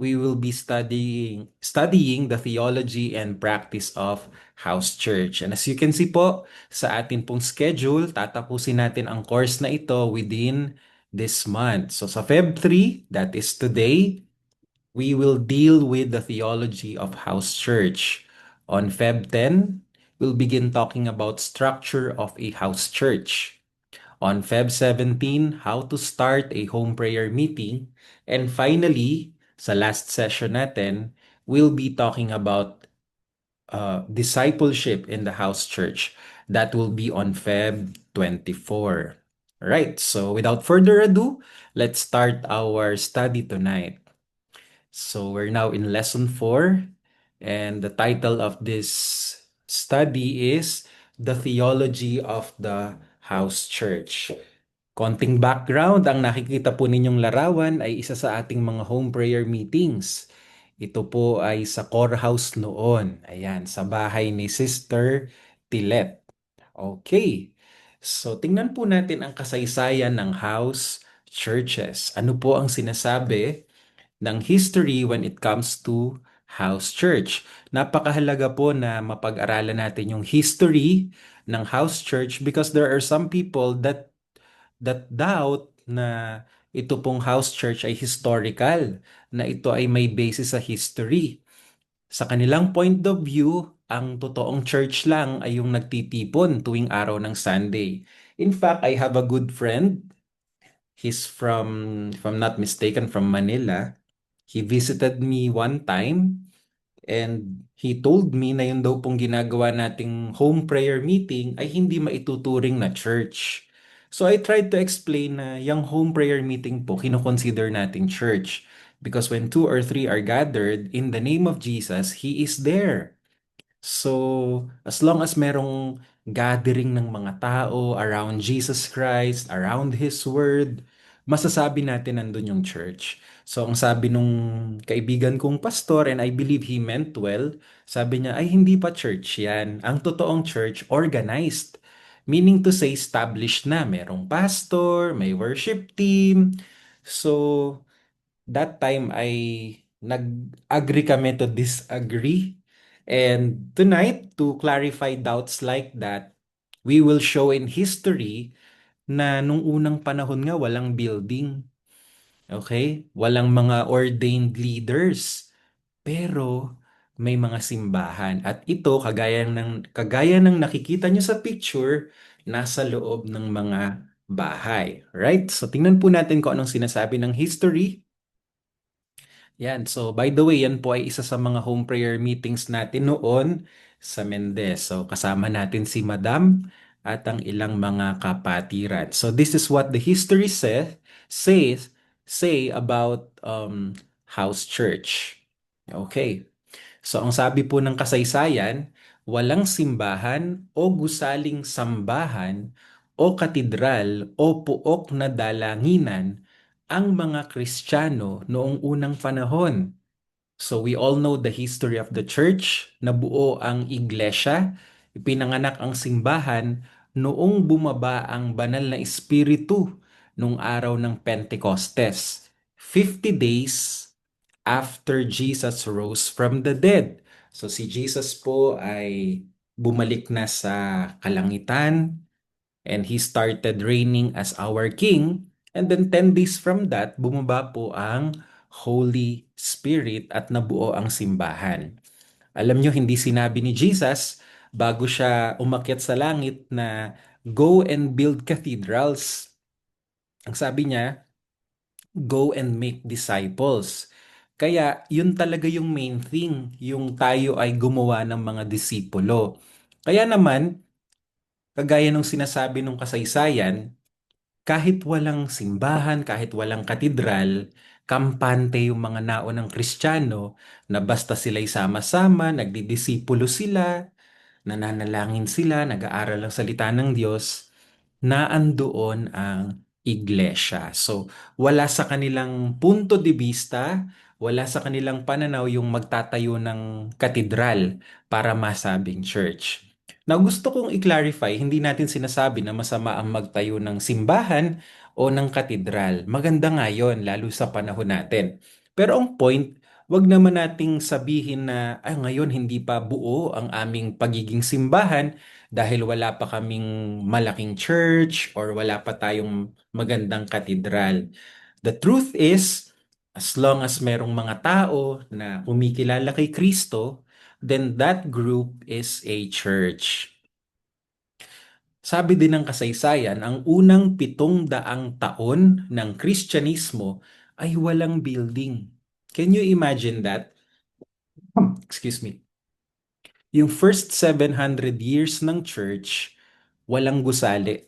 we will be studying the theology and practice of house church. And as you can see po sa atin pong schedule, tatapusin natin ang course na ito within this month. So sa Feb 3, that is today, we will deal with the theology of house church. On Feb 10, we'll begin talking about structure of a house church. On Feb 17, how to start a home prayer meeting. And finally, sa last session natin, we'll be talking about discipleship in the house church. That will be on Feb 24. Right, so without further ado, let's start our study tonight. So we're now in lesson 4, and the title of this study is The Theology of the House Church. Konting background, ang nakikita po ninyong larawan ay isa sa ating mga home prayer meetings. Ito po ay sa core house noon. Ayan, sa bahay ni Sister Tilet. Okay. So, tingnan po natin ang kasaysayan ng house churches. Ano po ang sinasabi ng history when it comes to house church? Napakahalaga po na mapag-aralan natin yung history ng house church because there are some people that doubt na ito pong house church ay historical, na ito ay may basis sa history. Sa kanilang point of view, ang totoong church lang ay yung nagtitipon tuwing araw ng Sunday. In fact, I have a good friend. He's from, if I'm not mistaken, from Manila. He visited me one time and he told me na yun daw pong ginagawa nating home prayer meeting ay hindi maituturing na church. So I tried to explain na yung home prayer meeting po, kinoconsider nating church. Because when 2 or 3 are gathered in the name of Jesus, He is there. So, as long as merong gathering ng mga tao around Jesus Christ, around His Word, masasabi natin nandun yung church. So, ang sabi nung kaibigan kong pastor, and I believe he meant well, sabi niya, ay hindi pa church yan. Ang totoong church, organized. Meaning to say, established na. Merong pastor, may worship team. So, that time ay nag-agree kami to disagree. And tonight, to clarify doubts like that, we will show in history na nung unang panahon nga walang building. Okay? Walang mga ordained leaders. Pero may mga simbahan. At ito, kagaya ng nakikita nyo sa picture, nasa loob ng mga bahay. Right? So tingnan po natin kung anong sinasabi ng history. Yan. So, by the way, yan po ay isa sa mga home prayer meetings natin noon sa Mendez. So, kasama natin si Madam at ang ilang mga kapatiran. So, this is what the history say about house church. Okay. So, ang sabi po ng kasaysayan, walang simbahan o gusaling sambahan o katedral o puok na dalanginan ang mga Kristiyano noong unang panahon. So we all know the history of the church. Nabuo ang iglesia, ipinanganak ang simbahan noong bumaba ang banal na espiritu nung araw ng Pentecostes. 50 days after Jesus rose from the dead. So si Jesus po ay bumalik na sa kalangitan, and He started reigning as our King. And then 10 days from that, bumaba po ang Holy Spirit at nabuo ang simbahan. Alam nyo, hindi sinabi ni Jesus bago siya umakyat sa langit na go and build cathedrals. Ang sabi niya, go and make disciples. Kaya yun talaga yung main thing, yung tayo ay gumawa ng mga disipulo. Kaya naman, kagaya nung sinasabi nung kasaysayan, kahit walang simbahan, kahit walang katedral, kampante yung mga naunang Kristiyano na basta sila'y sama-sama, nagdidisipulo sila, nananalangin sila, nag-aaral ng salita ng Diyos, na andoon ang iglesia. So, wala sa kanilang punto de vista, wala sa kanilang pananaw yung magtatayo ng katedral para masabing church. Now, gusto kong i-clarify, hindi natin sinasabi na masama ang magtayo ng simbahan o ng katedral. Maganda nga yun, lalo sa panahon natin. Pero ang point, wag naman nating sabihin na ngayon hindi pa buo ang aming pagiging simbahan dahil wala pa kaming malaking church or wala pa tayong magandang katedral. The truth is, as long as merong mga tao na kumikilala kay Kristo, then that group is a church. Sabi din ng kasaysayan, ang unang 700 taon ng Kristyanismo ay walang building. Can you imagine that? Excuse me. Yung first 700 years ng church, walang gusali.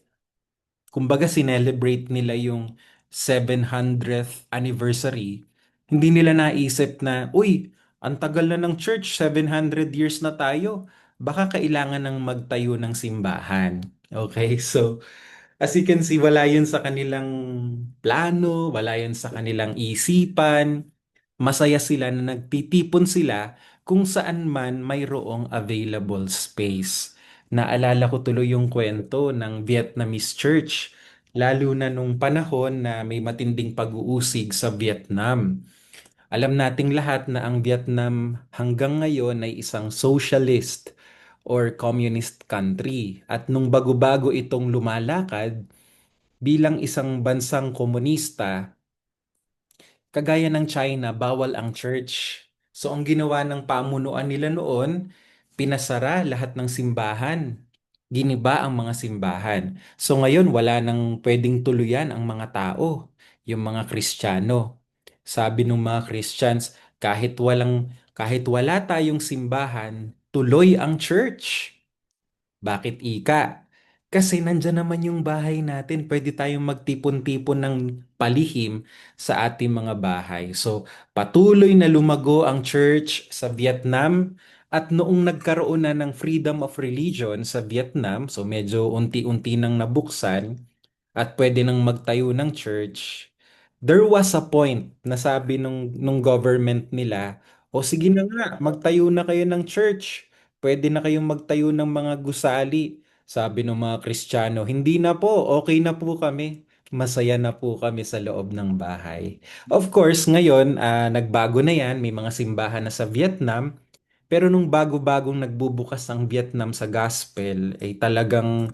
Kumbaga sinelebrate nila yung 700th anniversary. Hindi nila naisip na, uy, ang tagal na ng church, 700 years na tayo. Baka kailangan ng magtayo ng simbahan. Okay, so as you can see, wala yun sa kanilang plano, wala yun sa kanilang isipan. Masaya sila na nagtitipon sila kung saan man mayroong available space. Naalala ko tuloy yung kwento ng Vietnamese church, lalo na nung panahon na may matinding pag-uusig sa Vietnam. Alam nating lahat na ang Vietnam hanggang ngayon ay isang socialist or communist country. At nung bago-bago itong lumalakad, bilang isang bansang komunista, kagaya ng China, bawal ang church. So ang ginawa ng pamunuan nila noon, pinasara lahat ng simbahan. Giniba ang mga simbahan. So ngayon wala nang pwedeng tuluyan ang mga tao, yung mga Kristiyano. Sabi ng mga Christians, kahit wala tayong simbahan, tuloy ang church. Bakit ika? Kasi nandyan naman yung bahay natin. Pwede tayong magtipon-tipon ng palihim sa ating mga bahay. So, patuloy na lumago ang church sa Vietnam at noong nagkaroon na ng freedom of religion sa Vietnam, so medyo unti-unti nang nabuksan, at pwede nang magtayo ng church, there was a point na sabi nung government nila, o sige na nga, magtayo na kayo ng church. Pwede na kayong magtayo ng mga gusali. Sabi ng mga Kristiyano, hindi na po, okay na po kami. Masaya na po kami sa loob ng bahay. Of course, ngayon, nagbago na yan. May mga simbahan na sa Vietnam. Pero nung bago-bagong nagbubukas ang Vietnam sa gospel, ay talagang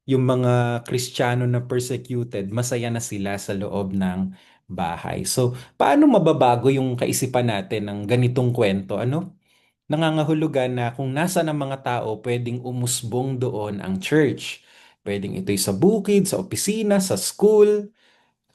yung mga Kristiyano na persecuted, masaya na sila sa loob ng bahay. So, paano mababago yung kaisipan natin ng ganitong kwento? Ano? Nangangahulugan na kung nasa ng mga tao, pwedeng umusbong doon ang church. Pwedeng ito'y sa bukid, sa opisina, sa school.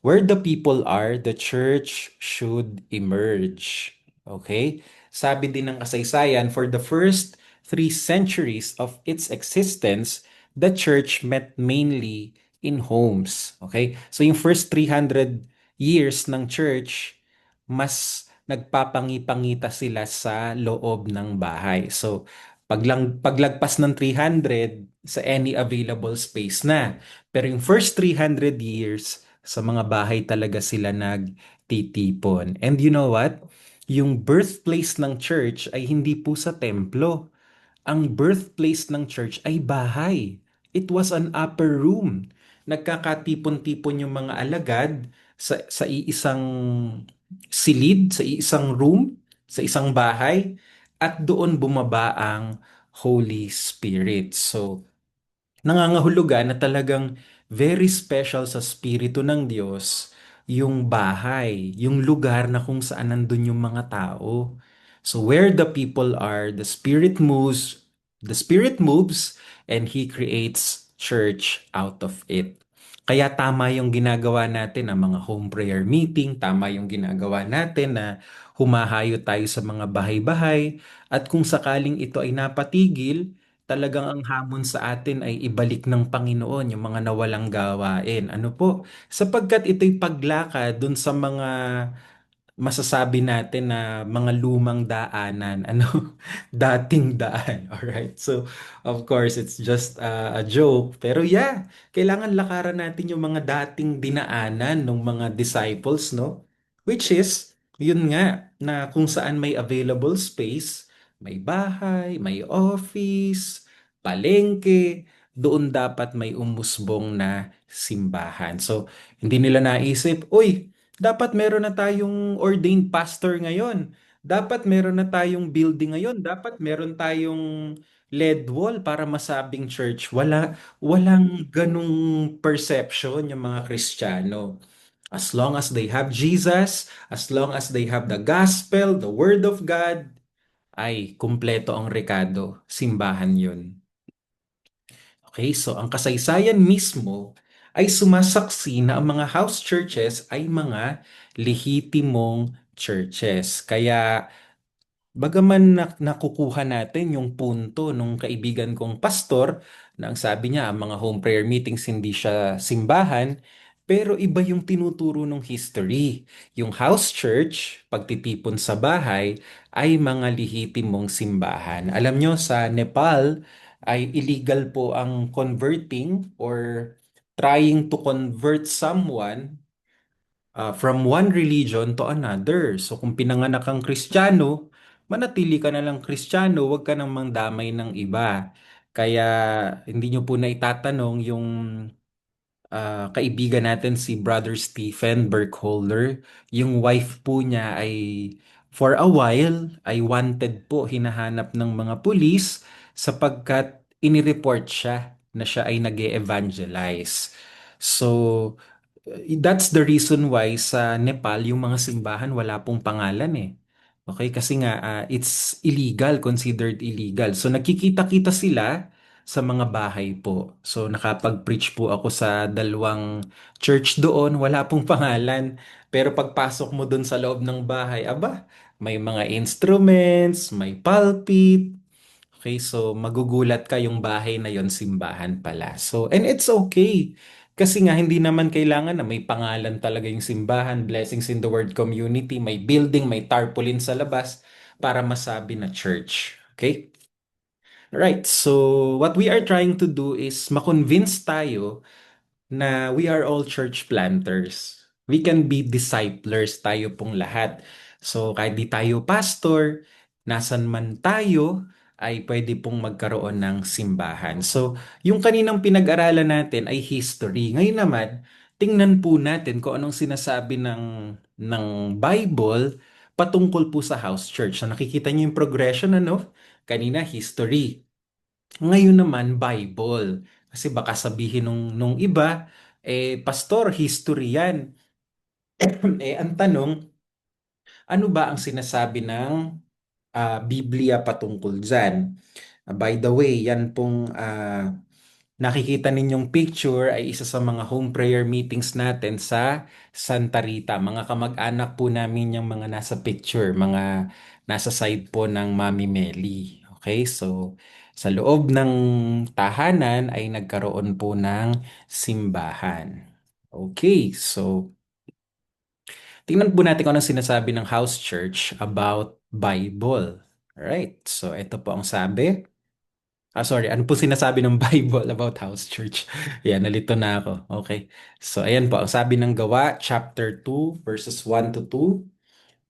Where the people are, the church should emerge. Okay? Sabi din ng kasaysayan, for the first 3 centuries of its existence, the church met mainly in homes. Okay? So yung first 300 years ng church, mas nagpapangi-pangita sila sa loob ng bahay. So paglagpas ng 300, sa any available space na. Pero yung first 300 years, sa mga bahay talaga sila nagtitipon. And you know what? Yung birthplace ng church ay hindi po sa templo. Ang birthplace ng church ay bahay. It was an upper room. Nagkakatipon-tipon yung mga alagad sa iisang silid, sa iisang room, sa isang bahay, at doon bumaba ang Holy Spirit. So, nangangahulugan na talagang very special sa Espiritu ng Diyos yung bahay, yung lugar na kung saan nandun yung mga tao. So where the people are, the Spirit moves, and He creates church out of it. Kaya tama yung ginagawa natin ng mga home prayer meeting, tama yung ginagawa natin na humahayo tayo sa mga bahay-bahay, at kung sakaling ito ay napatigil, talagang ang hamon sa atin ay ibalik ng Panginoon yung mga nawalang gawain. Ano po? Sapagkat ito'y paglakad dun sa mga masasabi natin na mga lumang daanan, ano, dating daan. Alright? So, of course, it's just a joke. Pero yeah, kailangan lakaran natin yung mga dating dinaanan ng mga disciples, no? Which is, yun nga, na kung saan may available space, may bahay, may office, palengke, doon dapat may umusbong na simbahan. So, hindi nila naisip, uy, dapat meron na tayong ordained pastor ngayon. Dapat meron na tayong building ngayon. Dapat meron tayong LED wall para masabing church. Walang ganung perception yung mga Kristiyano. As long as they have Jesus, as long as they have the gospel, the word of God, ay kumpleto ang rekado. Simbahan yun. Okay, so ang kasaysayan mismo ay sumasaksi na ang mga house churches ay mga lehitimong churches. Kaya bagaman nakukuha natin yung punto nung kaibigan kong pastor na ang sabi niya, ang mga home prayer meetings hindi siya simbahan, pero iba yung tinuturo ng history. Yung house church, pagtitipon sa bahay, ay mga lihitimong simbahan. Alam nyo, sa Nepal ay illegal po ang converting or trying to convert someone from one religion to another. So kung pinanganak kang Kristiyano, manatili ka na lang Kristiyano, huwag ka nang mangdamay ng iba. Kaya hindi nyo po na itatanong yung kaibigan natin si Brother Stephen Burkholder. Yung wife po niya ay for a while ay wanted po, hinahanap ng mga pulis sapagkat inireport siya na siya ay nag-evangelize. So, that's the reason why sa Nepal, yung mga simbahan wala pong pangalan eh. Okay, kasi nga it's illegal, considered illegal. So nakikita-kita sila sa mga bahay po. So nakapag-preach po ako sa dalawang church doon, wala pong pangalan. Pero pagpasok mo doon sa loob ng bahay, aba, may mga instruments, may pulpit. Okay, so magugulat ka yung bahay na yon simbahan pala. So, and it's okay. Kasi nga hindi naman kailangan na may pangalan talaga yung simbahan, Blessings in the Word Community, may building, may tarpaulin sa labas para masabi na church. Okay? Right. So, what we are trying to do is makonvince tayo na we are all church planters. We can be disciplers tayo pong lahat. So kahit di tayo pastor, nasan man tayo, ay pwede pong magkaroon ng simbahan. So yung kaninang pinag-aralan natin ay history. Ngayon naman, tingnan po natin kung anong sinasabi ng Bible patungkol po sa house church. So nakikita niyo yung progression, ano? Kanina, history. Ngayon naman, Bible. Kasi baka sabihin nung iba, pastor, history yan. Ang tanong, ano ba ang sinasabi ng Biblia patungkol dyan? By the way, yan pong nakikita ninyong picture ay isa sa mga home prayer meetings natin sa Santa Rita. Mga kamag-anak po namin yung mga nasa picture, mga nasa side po ng Mami Meli. Okay, so sa loob ng tahanan ay nagkaroon po ng simbahan. Okay, so tingnan po natin kung anong sinasabi ng house church about Bible. Alright, so ito po ang sabi. Sorry, ano po sinasabi ng Bible about house church? Yan, nalito na ako. Okay. So, ayan po, ang sabi ng Gawa, chapter 2, verses 1 to 2.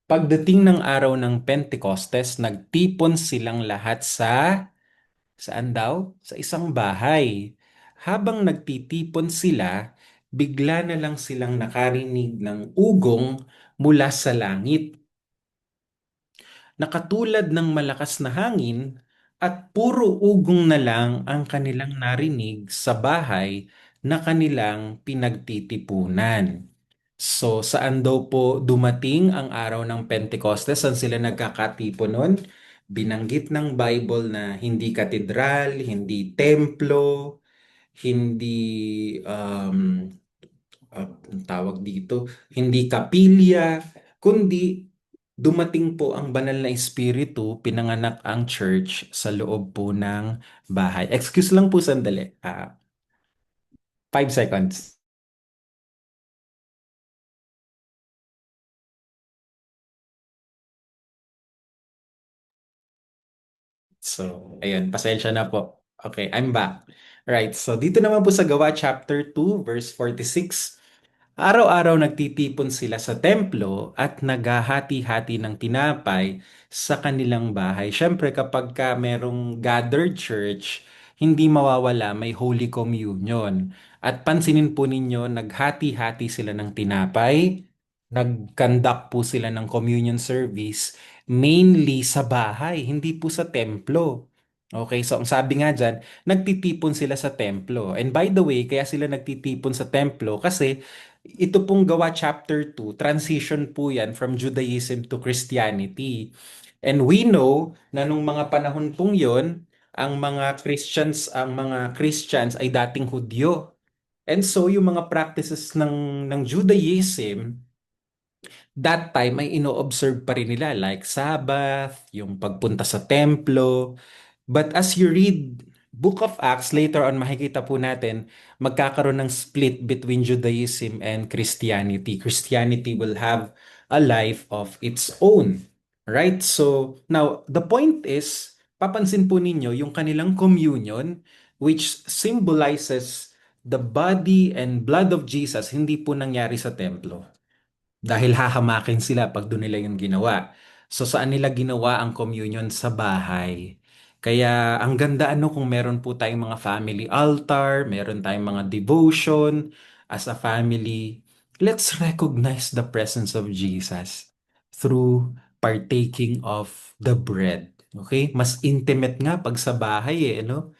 Pagdating ng araw ng Pentecostes, nagtipon silang lahat saan daw? Sa isang bahay. Habang nagtitipon sila, bigla na lang silang nakarinig ng ugong mula sa langit na katulad ng malakas na hangin at puro ugong na lang ang kanilang narinig sa bahay na kanilang pinagtitipunan. So, saan daw po dumating ang araw ng Pentecostes? Saan sila nagkakatipon nun? Binanggit ng Bible na hindi katedral, hindi templo, hindi ang tawag dito, hindi kapilya, kundi dumating po ang banal na espiritu, pinanganak ang church sa loob po ng bahay. Excuse lang po sandali. 5 seconds. So, ayun, pasensya na po. Okay, I'm back. Right, so dito naman po sa Gawa chapter 2, verse 46. Araw-araw nagtitipon sila sa templo at naghahati-hati ng tinapay sa kanilang bahay. Siyempre kapag ka merong gathered church, hindi mawawala may Holy Communion. At pansinin po ninyo, naghati-hati sila ng tinapay, nag-conduct po sila ng communion service mainly sa bahay, hindi po sa templo. Okay, so ang sabi nga dyan, nagtitipon sila sa templo. And by the way, kaya sila nagtitipon sa templo kasi ito pong Gawa chapter 2, transition po yan from Judaism to Christianity. And we know na nung mga panahon pong yon, ang mga Christians ay dating Hudyo. And so yung mga practices ng Judaism that time ay ino-observe pa rin nila like Sabbath, yung pagpunta sa templo. But as you read Book of Acts, later on makikita po natin magkakaroon ng split between Judaism and Christianity. Christianity will have a life of its own. Right? So, now, the point is, papansin po ninyo yung kanilang communion which symbolizes the body and blood of Jesus, hindi po nangyari sa templo. Dahil hahamakin sila pag doon nila yung ginawa. So saan nila ginawa ang communion? Sa bahay. Kaya ang ganda ano kung meron po tayong mga family altar, meron tayong mga devotion as a family. Let's recognize the presence of Jesus through partaking of the bread. Okay? Mas intimate nga pag sa bahay eh, no?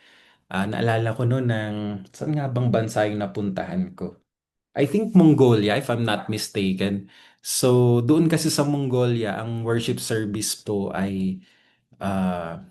Naalala ko noon ng saan nga bang bansa yung napuntahan ko? I think Mongolia, if I'm not mistaken. So, doon kasi sa Mongolia, ang worship service po ay, ah,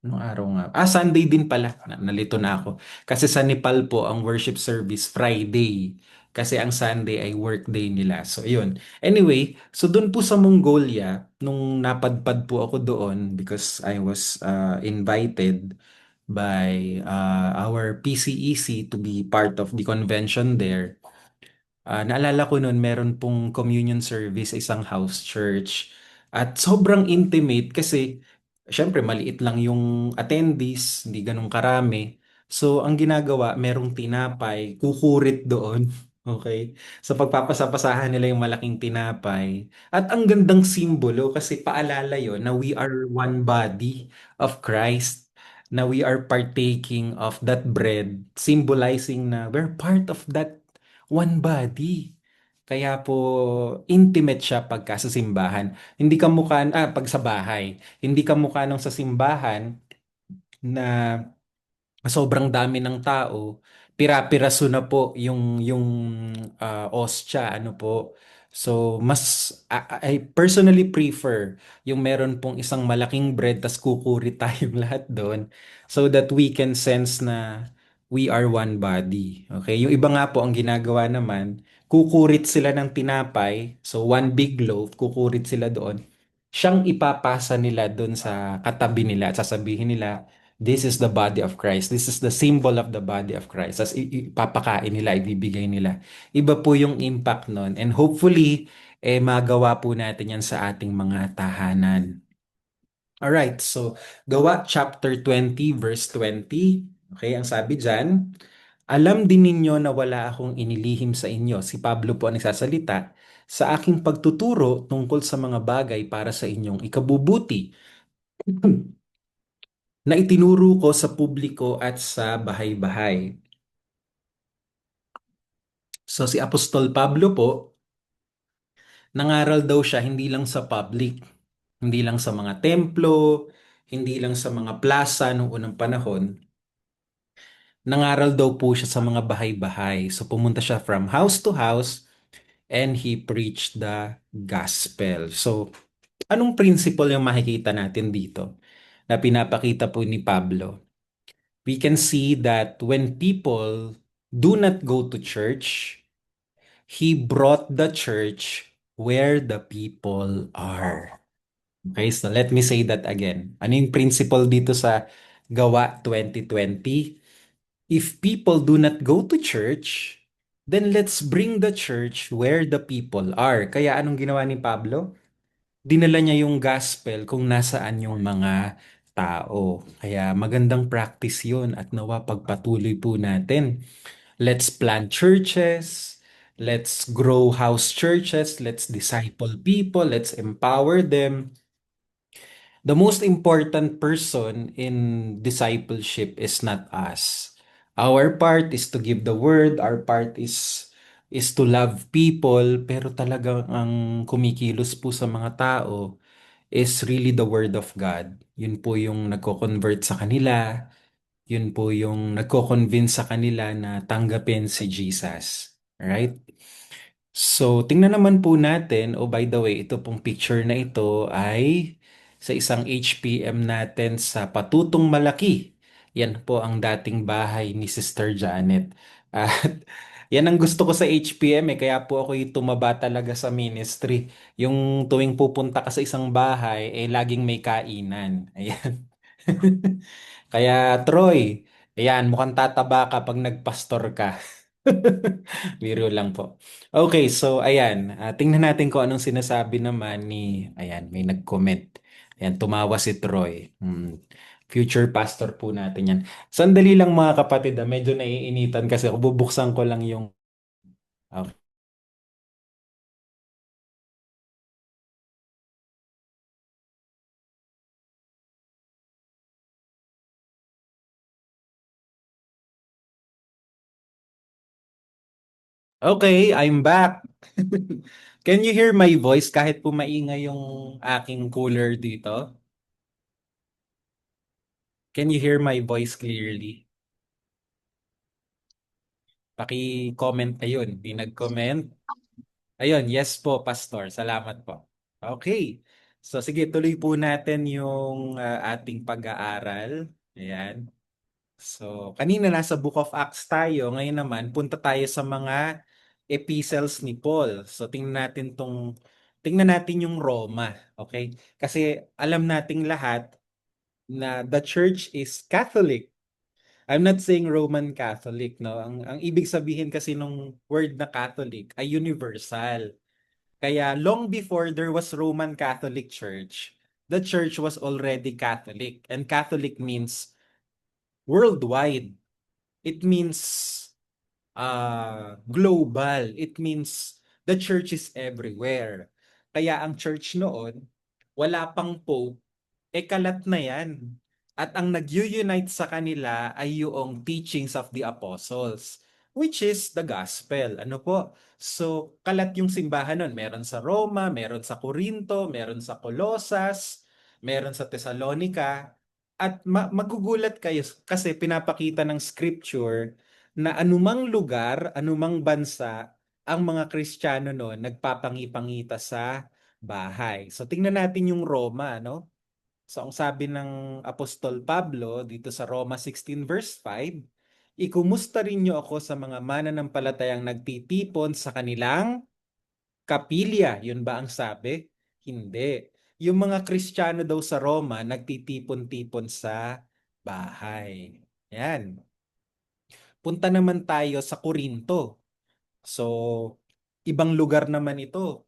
anong araw nga? Sunday din pala. Nalito na ako. Kasi sa Nepal po, ang worship service Friday. Kasi ang Sunday ay work day nila. So, yun. Anyway, so doon po sa Mongolia, nung napadpad po ako doon because I was invited by our PCEC to be part of the convention there. Naalala ko noon meron pong communion service sa isang house church at sobrang intimate kasi syempre maliit lang yung attendees, hindi ganun karami. So ang ginagawa, merong tinapay, kukurit doon. Okay? So pagpapasapasahan nila yung malaking tinapay. At ang gandang simbolo kasi paalala yon na we are one body of Christ, na we are partaking of that bread, symbolizing na we're part of that one body. Kaya po intimate siya pagka sa simbahan. Hindi ka mukha pag sa bahay. Hindi ka mukha nung sa simbahan na sobrang dami ng tao, pira-piraso na po yung ostya, ano po. So, I personally prefer yung meron pong isang malaking bread tas kukuri tayong lahat doon so that we can sense na we are one body. Okay? Yung iba nga po ang ginagawa naman, kukurit sila ng tinapay, so one big loaf, kukurit sila doon. Siyang ipapasa nila doon sa katabi nila at sasabihin nila, this is the body of Christ. This is the symbol of the body of Christ. As ipapakain nila, ibibigay nila. Iba po yung impact nun. And hopefully, magawa po natin yan sa ating mga tahanan. Alright, so Gawa chapter 20 verse 20. Okay, ang sabi dyan, alam din ninyo na wala akong inilihim sa inyo. Si Pablo po ang nagsasalita sa aking pagtuturo tungkol sa mga bagay para sa inyong ikabubuti na itinuro ko sa publiko at sa bahay-bahay. So si Apostol Pablo po, nangaral daw siya hindi lang sa public, hindi lang sa mga templo, hindi lang sa mga plaza noong unang panahon. Nangaral daw po siya sa mga bahay-bahay. So pumunta siya from house to house and he preached the gospel. So anong principle yung makikita natin dito na pinapakita po ni Pablo? We can see that when people do not go to church, he brought the church where the people are. Okay, so let me say that again. Ano yung principle dito sa Gawa 2020? If people do not go to church, then let's bring the church where the people are. Kaya anong ginawa ni Pablo? Dinala niya yung gospel kung nasaan yung mga tao. Kaya magandang practice yun at nawa pagpatuloy po natin. Let's plant churches. Let's grow house churches. Let's disciple people. Let's empower them. The most important person in discipleship is not us. Our part is to give the word. Our part is to love people. Pero talagang ang kumikilos po sa mga tao is really the Word of God. Yun po yung nagko-convert sa kanila, yun po yung nagko-convince sa kanila na tanggapin si Jesus. Right? So, tingnan naman po natin, oh by the way, ito pong picture na ito ay sa isang HPM natin sa Patutong Malaki. Yan po ang dating bahay ni Sister Janet. At yan ang gusto ko sa HPM kaya po ako yung tumaba talaga sa ministry. Yung tuwing pupunta ka sa isang bahay, laging may kainan. Ayan. Kaya Troy, ayan, mukhang tataba ka pag nagpastor ka. Biro lang po. Okay, so ayan, tingnan natin kung anong sinasabi naman ni, ayan, may nag-comment. Ayan, tumawa si Troy. Future pastor po natin yan. Sandali lang mga kapatid, medyo naiinitan kasi ako. Bubuksan ko lang yung... Okay. Okay, I'm back. Can you hear my voice kahit po maingay yung aking cooler dito? Can you hear my voice clearly? Paki-comment ayun. Di nag-comment. Ayun, yes po, Pastor. Salamat po. Okay. So sige, tuloy po natin yung ating pag-aaral. Ayan. So, kanina nasa Book of Acts tayo. Ngayon naman, punta tayo sa mga epistles ni Paul. So, tingnan natin yung Roma. Okay? Kasi alam nating lahat na the church is Catholic. I'm not saying Roman Catholic, no? Ang ibig sabihin kasi nung word na Catholic ay universal. Kaya long before there was Roman Catholic Church, the church was already Catholic. And Catholic means worldwide. It means global. It means the church is everywhere. Kaya ang church noon, wala pang pope, kalat na yan. At ang nag-unite sa kanila ay yung teachings of the apostles, which is the gospel. Ano po? So, kalat yung simbahan nun. Meron sa Roma, meron sa Corinto, meron sa Colosas, meron sa Thessalonica. At magugulat kayo kasi pinapakita ng scripture na anumang lugar, anumang bansa, ang mga Kristiyano noon nagpapangipangita sa bahay. So tingnan natin yung Roma, no? So ang sabi ng Apostol Pablo dito sa Roma 16 verse 5, ikumusta rin niyo ako sa mga mananampalatayang nagtitipon sa kanilang kapilya. Yun ba ang sabi? Hindi. Yung mga Kristiyano daw sa Roma nagtitipon-tipon sa bahay. Yan. Punta naman tayo sa Corinto. So, ibang lugar naman ito.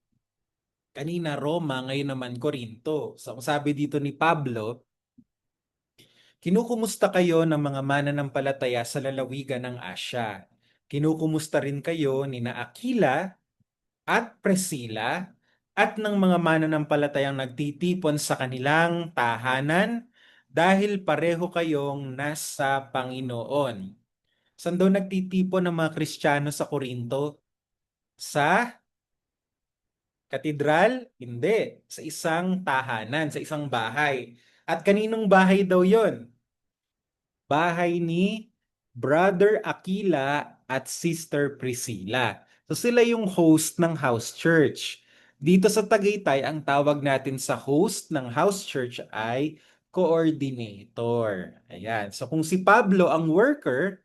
Kanina Roma, ngayon naman Corinto. So, ang sabi dito ni Pablo, kinukumusta kayo ng mga mananampalataya sa lalawigan ng Asya. Kinukumusta rin kayo ni na Aquila at Priscilla at ng mga mananampalatayang nagtitipon sa kanilang tahanan dahil pareho kayong nasa Panginoon. Saan daw nagtitipon ng mga Kristiyano sa Corinto? Sa katedral? Hindi. Sa isang tahanan, sa isang bahay. At kaninong bahay daw yon? Bahay ni Brother Aquila at Sister Priscilla. So sila yung host ng house church. Dito sa Tagaytay, ang tawag natin sa host ng house church ay coordinator. Ayan. So kung si Pablo ang worker,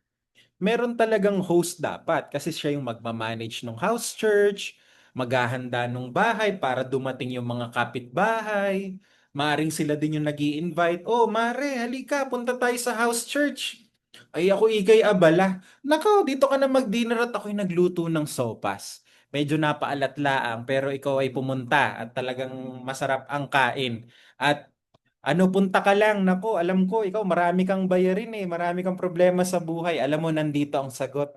meron talagang host dapat kasi siya yung magmamanage ng house church, maghahanda ng bahay para dumating yung mga kapitbahay. Maaring sila din yung nag invite. Oh, Mare, halika, punta tayo sa house church. Ay, ako ikay abala. Nako, dito ka na mag-dinner at ako'y nagluto ng sopas. Medyo napaalatlaang pero ikaw ay pumunta at talagang masarap ang kain. At ano, punta ka lang. Nako, alam ko, ikaw marami kang bayarin Marami kang problema sa buhay. Alam mo, nandito ang sagot.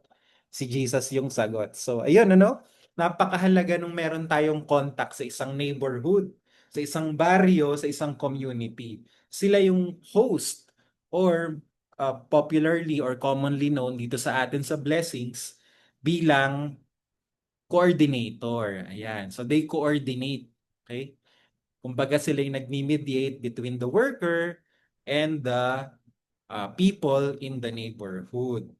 Si Jesus yung sagot. So, ayun, ano? Napakahalaga nung meron tayong contact sa isang neighborhood, sa isang baryo, sa isang community. Sila yung host or popularly or commonly known dito sa atin sa Blessings bilang coordinator. Ayan. So, they coordinate. Okay? Kumbaga sila yung nagmi-mediate between the worker and the people in the neighborhood.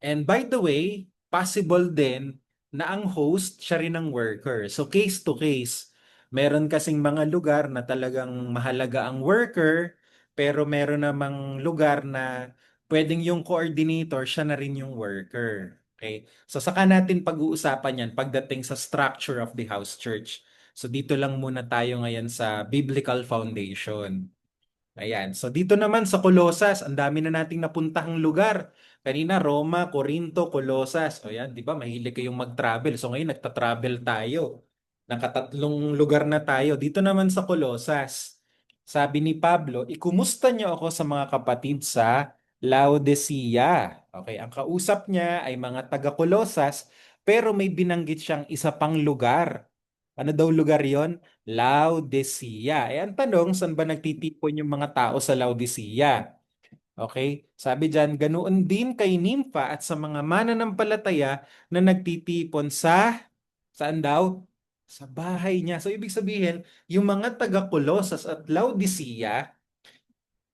And by the way, possible din na ang host siya rin ang worker. So case to case. Meron kasing mga lugar na talagang mahalaga ang worker, pero meron namang lugar na pwedeng yung coordinator siya na rin yung worker. Okay? So saka natin pag-uusapan yan pagdating sa structure of the house church. So dito lang muna tayo ngayon sa biblical foundation. Ayan. So dito naman sa Colosas, ang dami na nating napuntahang lugar. Kanina Roma, Corinto, Colosas. O yan, 'di ba? Mahilig kayong mag-travel. So ngayon nagta-travel tayo. Nakatatlong lugar na tayo. Dito naman sa Colosas. Sabi ni Pablo, ikumusta niyo ako sa mga kapatid sa Laodicea. Okay, ang kausap niya ay mga taga Colosas, pero may binanggit siyang isa pang lugar. Ano daw lugar 'yon? Laodicea. Ang tanong, saan ba nagtitipon yung mga tao sa Laodicea? Okay? Sabi diyan, ganoon din kay Nympha at sa mga mananampalataya na nagtitipon saan daw? Sa bahay niya. So ibig sabihin, yung mga taga Colossus at Laodicea,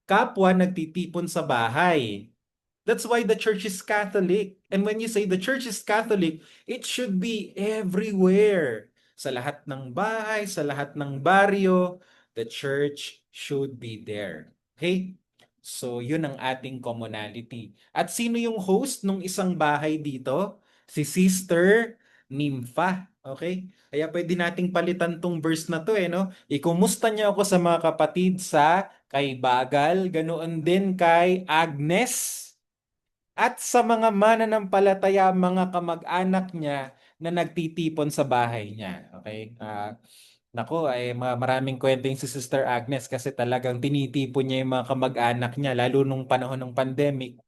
kapwa nagtitipon sa bahay. That's why the church is Catholic. And when you say the church is Catholic, it should be everywhere. Sa lahat ng bahay, sa lahat ng baryo, the church should be there. Okay? So, yun ang ating commonality. At sino yung host nung isang bahay dito? Si Sister Nympha. Okay? Kaya pwede nating palitan tong verse na to no? Ikumusta niyo ako sa mga kapatid sa kay Bagal, ganoon din kay Agnes at sa mga mananampalataya, mga kamag-anak niya na nagtitipon sa bahay niya. Okay? Nako, ay maraming kwento yung si Sister Agnes kasi talagang tinitipon niya yung mga kamag-anak niya, lalo nung panahon ng pandemic,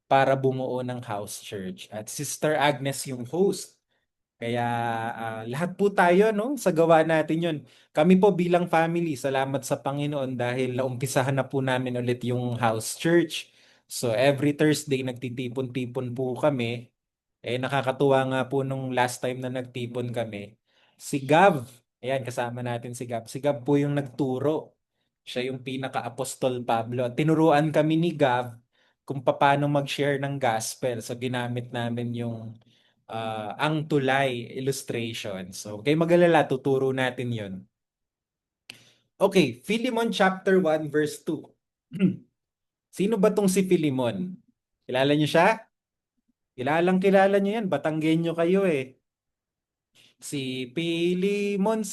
para bumuo ng house church. At Sister Agnes yung host. Kaya lahat po tayo no sa gawa natin 'yon. Kami po bilang family, salamat sa Panginoon dahil naumpisahan na po namin ulit yung house church. So every Thursday nagtitipon-tipon po kami. Nakakatuwa nga po nung last time na nagtipon kami. Si Gav, ayan kasama natin si Gav. Si Gav po yung nagturo. Siya yung pinaka-apostol Pablo. At tinuruan kami ni Gav kung paano mag-share ng gospel. So ginamit namin yung ang tulay illustration. So, kay magalala, tuturo natin yon. Okay, Philemon chapter 1 verse 2. Sino ba tong si Philemon? Kilala niyo siya? Kilalang kilala niyo yan. Batanggenyo kayo eh. Si Philemon.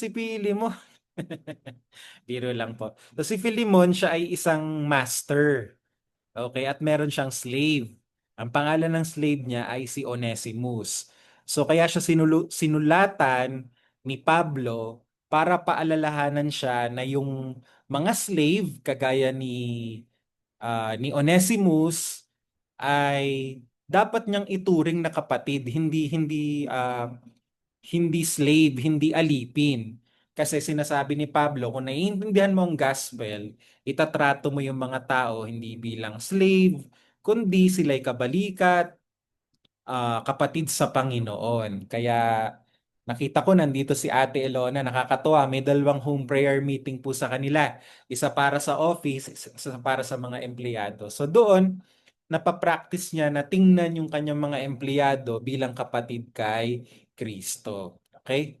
Biro lang po. So si Philemon, siya ay isang master. Okay, at meron siyang slave. Ang pangalan ng slave niya ay si Onesimus. So kaya siya sinulatan ni Pablo para paalalahanan siya na yung mga slave kagaya ni Onesimus ay dapat niyang ituring na kapatid, hindi slave, hindi alipin. Kasi sinasabi ni Pablo, kung naiintindihan mo ang gospel, itatrato mo yung mga tao hindi bilang slave, kundi sila'y kabalikat, kapatid sa Panginoon. Kaya nakita ko nandito si Ate Elona, nakakatuwa, may dalawang home prayer meeting po sa kanila. Isa para sa office, isa para sa mga empleyado. So doon, napapractice niya na tingnan yung kanyang mga empleyado bilang kapatid kay Kristo. Okay?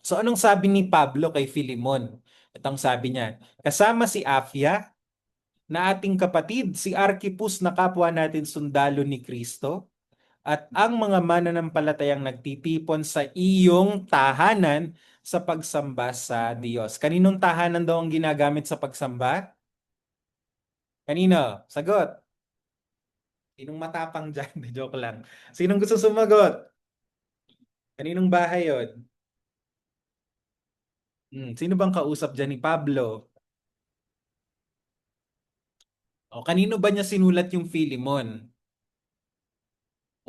So anong sabi ni Pablo kay Filemon? Itong sabi niya, kasama si Afia na ating kapatid, si Archipus na kapwa natin sundalo ni Kristo, at ang mga mananampalatayang nagtitipon sa iyong tahanan sa pagsamba sa Diyos. Kaninong tahanan daw ang ginagamit sa pagsamba? Kanino? Sagot. Sinong matapang dyan? Joke lang. Sinong gusto sumagot? Kaninong bahay yon? Sino bang kausap dyan ni Pablo? O kanino ba niya sinulat yung Philemon?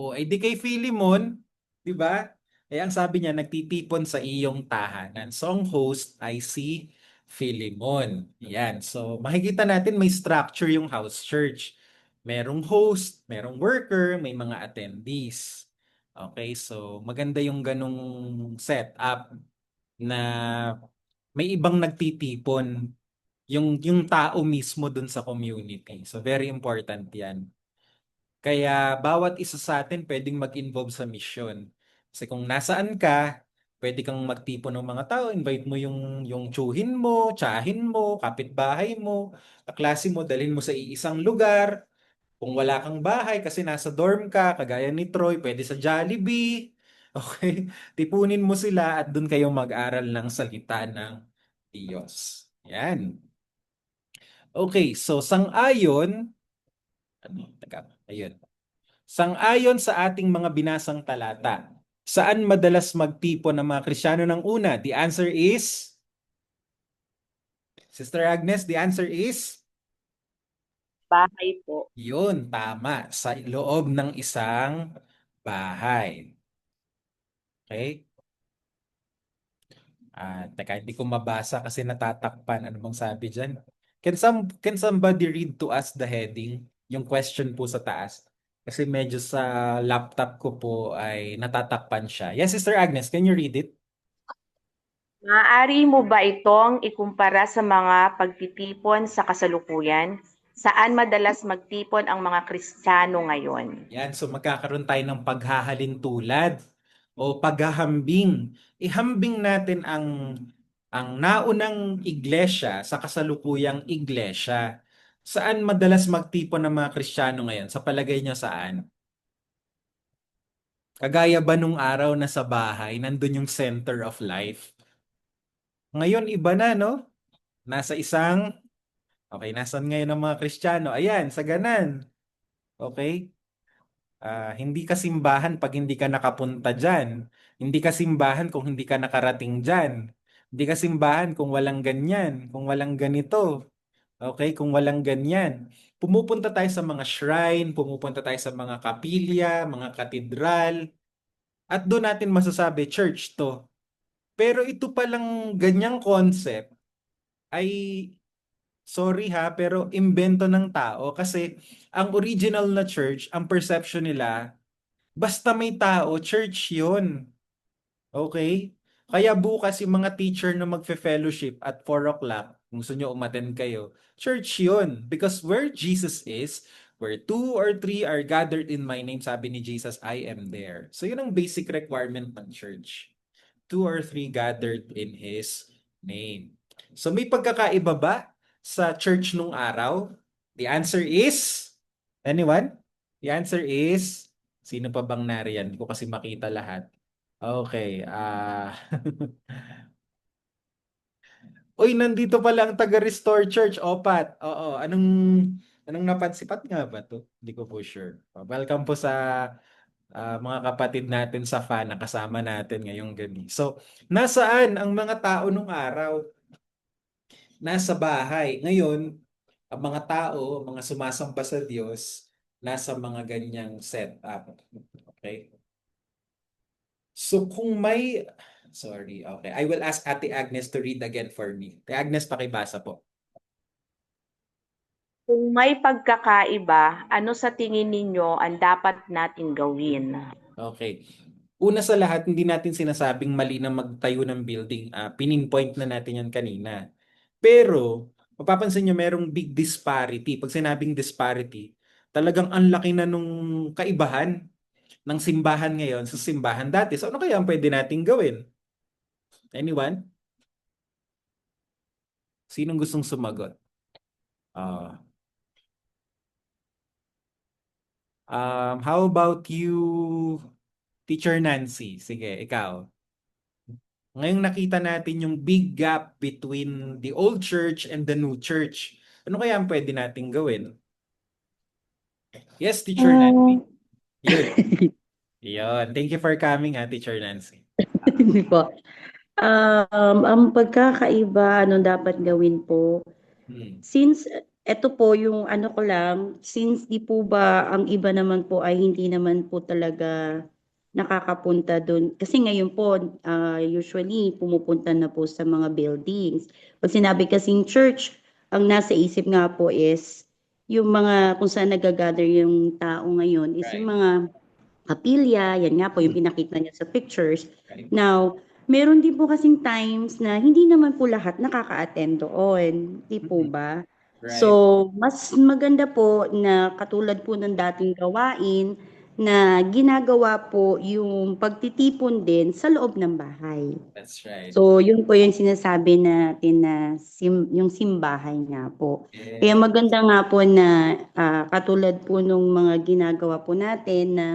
O di kay Philemon, 'di ba? Ang sabi niya nagtitipon sa iyong tahanan. So ang host ay si Philemon. Yan. So makikita natin may structure yung house church. Merong host, merong worker, may mga attendees. Okay, so maganda yung ganong setup na may ibang nagtitipon. Yung tao mismo dun sa community. So very important yan. Kaya bawat isa sa atin pwedeng mag-involve sa mission. Kasi kung nasaan ka, pwede kang magtipon ng mga tao, invite mo yung tsuhin mo, tsahin mo, kapitbahay mo, kaklase mo, dalhin mo sa iisang lugar. Kung wala kang bahay kasi nasa dorm ka, kagaya ni Troy, pwede sa Jollibee. Okay? Tipunin mo sila at doon kayo mag-aral ng salita ng Diyos. Yan. Okay, so sang-ayon, ayun. Sang-ayon sa ating mga binasang talata, saan madalas magtipon ng mga Kristiyano ng una? The answer is, Sister Agnes, the answer is, Bahay po. yun, tama, sa loob ng isang bahay. Okay? Teka, hindi ko mabasa kasi natatakpan. Ano bang sabi dyan? Can somebody read to us the heading? Yung question po sa taas. Kasi medyo sa laptop ko po ay natatakpan siya. Yes, Sister Agnes, can you read it? Maaari mo ba itong ikumpara sa mga pagtitipon sa kasalukuyan? Saan madalas magtipon ang mga Kristiyano ngayon? Yan, so magkakaroon tayo ng paghahalin tulad o paghahambing. Ihambing natin ang naunang iglesia sa kasalukuyang iglesia. Saan madalas magtipon ng mga Kristiyano ngayon? Sa palagay nyo saan? Kagaya ba nung araw na sa bahay, nandun yung center of life? Ngayon, iba na, no? Nasa isang, okay, nasan ngayon ang mga Kristiyano? Ayan, sa ganan. Okay? Hindi ka simbahan pag hindi ka nakapunta dyan. Hindi ka simbahan kung hindi ka nakarating dyan. Hindi ka simbahan kung walang ganyan, kung walang ganito. Okay? Kung walang ganyan. Pumupunta tayo sa mga shrine, pumupunta tayo sa mga kapilya, mga katedral, at doon natin masasabi, church to. Pero ito palang ganyang concept ay, sorry ha, pero imbento ng tao kasi ang original na church, ang perception nila, basta may tao, church yun. Okay? Kaya bukas yung mga teacher na magfe-fellowship at 4 o'clock, kung gusto nyo umattend kayo, church yun. Because where Jesus is, where two or three are gathered in my name, sabi ni Jesus, I am there. So yun ang basic requirement ng church. Two or three gathered in His name. So may pagkakaiba ba sa church nung araw? The answer is, anyone? The answer is, sino pa bang nariyan? Hindi ko kasi makita lahat. Okay. Uy, nandito pala ang taga-Restore Church, Opat. Oo, anong napansipat nga ba to? Hindi ko po sure. Welcome po sa mga kapatid natin sa FAN na kasama natin ngayong gabi. So, nasaan ang mga tao nung araw? Nasa bahay. Ngayon, ang mga tao, mga sumasamba sa Diyos, nasa mga ganyang setup. Okay? So, kung may... Sorry, okay. I will ask Ate Agnes to read again for me. Ate Agnes, pakibasa po. Kung may pagkakaiba, ano sa tingin ninyo ang dapat nating gawin? Okay. Una sa lahat, hindi natin sinasabing mali na magtayo ng building. Pininpoint na natin yan kanina. Pero, mapapansin nyo merong big disparity. Pag sinabing disparity, talagang ang laki na nung kaibahan ng simbahan ngayon sa simbahan dati. So, ano kaya ang pwede nating gawin? Anyone? Sinong gustong sumagot? Ah, how about you, Teacher Nancy? Sige, ikaw. Ngayong nakita natin yung big gap between the old church and the new church. Ano kaya ang pwede nating gawin? Yes, Teacher Nancy. Um, Yun. Yun. Thank you for coming, Teacher Nancy. Hindi po. Ang pagkakaiba, ano dapat gawin po, Hmm. since eto po yung ano ko lang, since di po ba ang iba naman po ay hindi naman po talaga nakakapunta dun. Kasi ngayon po, usually pumupunta na po sa mga buildings. Pag sinabi kasing church, ang nasa isip nga po is yung mga kung saan nagagather yung tao ngayon is Right. yung mga kapilya, yan nga po yung Hmm. pinakita niya sa pictures. Right. Now, meron din po kasing times na hindi naman po lahat nakaka-attend doon, 'di po Mhm. ba? So, Right. mas maganda po na katulad po ng dating gawain na ginagawa po yung pagtitipon din sa loob ng bahay. That's right. So, yun po yung sinasabi natin na yung simbahay nga po. Kaya Yeah. maganda nga po na katulad po nung mga ginagawa po natin na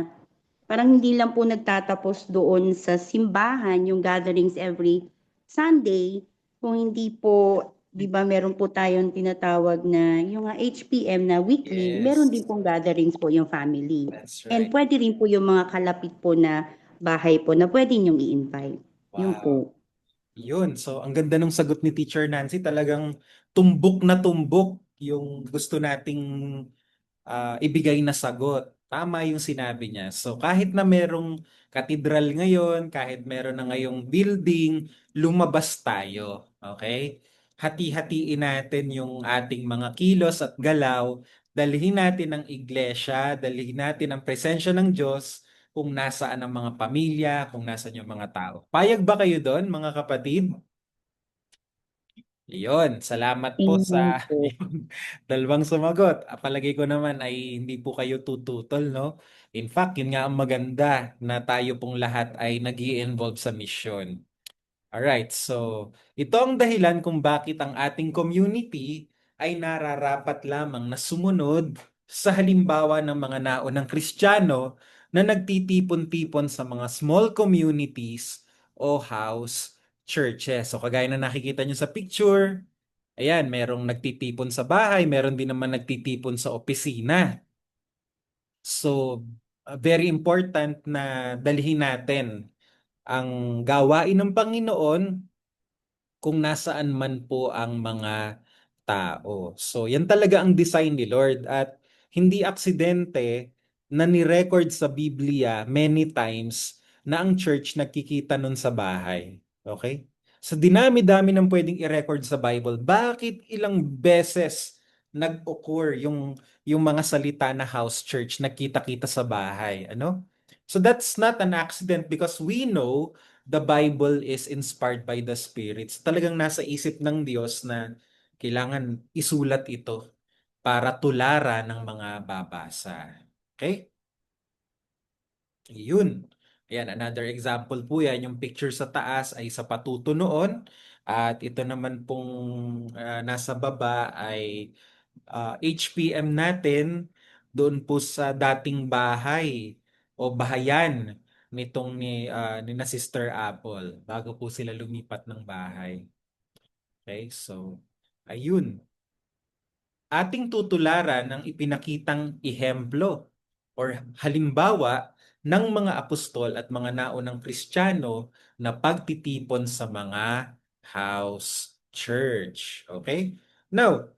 parang hindi lang po nagtatapos doon sa simbahan yung gatherings every Sunday, kung hindi po, di ba meron po tayong tinatawag na yung HPM na weekly, meron Yes. din pong gatherings po yung family. That's And right. pwede rin po yung mga kalapit po na bahay po na pwede niyong i-invite. Yun Wow. po. Yun. So, ang ganda ng sagot ni Teacher Nancy. Talagang tumbok na tumbok yung gusto nating ibigay na sagot. Tama yung sinabi niya. So kahit na merong katedral ngayon, kahit meron na ngayong building, lumabas tayo. Okay? Hati-hatiin natin yung ating mga kilos at galaw. Dalhin natin ang iglesia, dalhin natin ang presensya ng Diyos kung nasaan ang mga pamilya, kung nasaan yung mga tao. Payag ba kayo doon, mga kapatid? Yun, salamat po Amen sa po. yung dalawang sumagot. Palagay ko naman ay hindi po kayo tututol, no? In fact, yun nga ang maganda na tayo pong lahat ay nag involve sa mission. Alright, so ito ang dahilan kung bakit ang ating community ay nararapat lamang na sumunod sa halimbawa ng mga naunang Kristiyano na nagtitipon-tipon sa mga small communities o house churches. So kagaya na nakikita nyo sa picture, ayan, merong nagtitipon sa bahay, meron din naman nagtitipon sa opisina. So, very important na dalhin natin ang gawain ng Panginoon kung nasaan man po ang mga tao. So, yan talaga ang design ni Lord at hindi aksidente na ni-record sa Biblia many times na ang church nagkikita nun sa bahay. Okay? Sa dinami-dami ng pwedeng i-record sa Bible, bakit ilang beses nag-occur yung mga salita na house church nagkita-kita sa bahay? Ano? So that's not an accident because we know the Bible is inspired by the spirits. Talagang nasa isip ng Diyos na kailangan isulat ito para tularan ng mga babasa. Okay? Yun. Ayan, another example po yan. Yung picture sa taas ay sa patuto noon. At ito naman pong nasa baba ay HPM natin doon po sa dating bahay o bahayan nitong ni na Sister Apple bago po sila lumipat ng bahay. Okay, so ayun. Ating tutularan ang ipinakitang ihemplo or halimbawa ng mga apostol at mga naunang Kristiyano na pagtitipon sa mga house church. Okay? Now,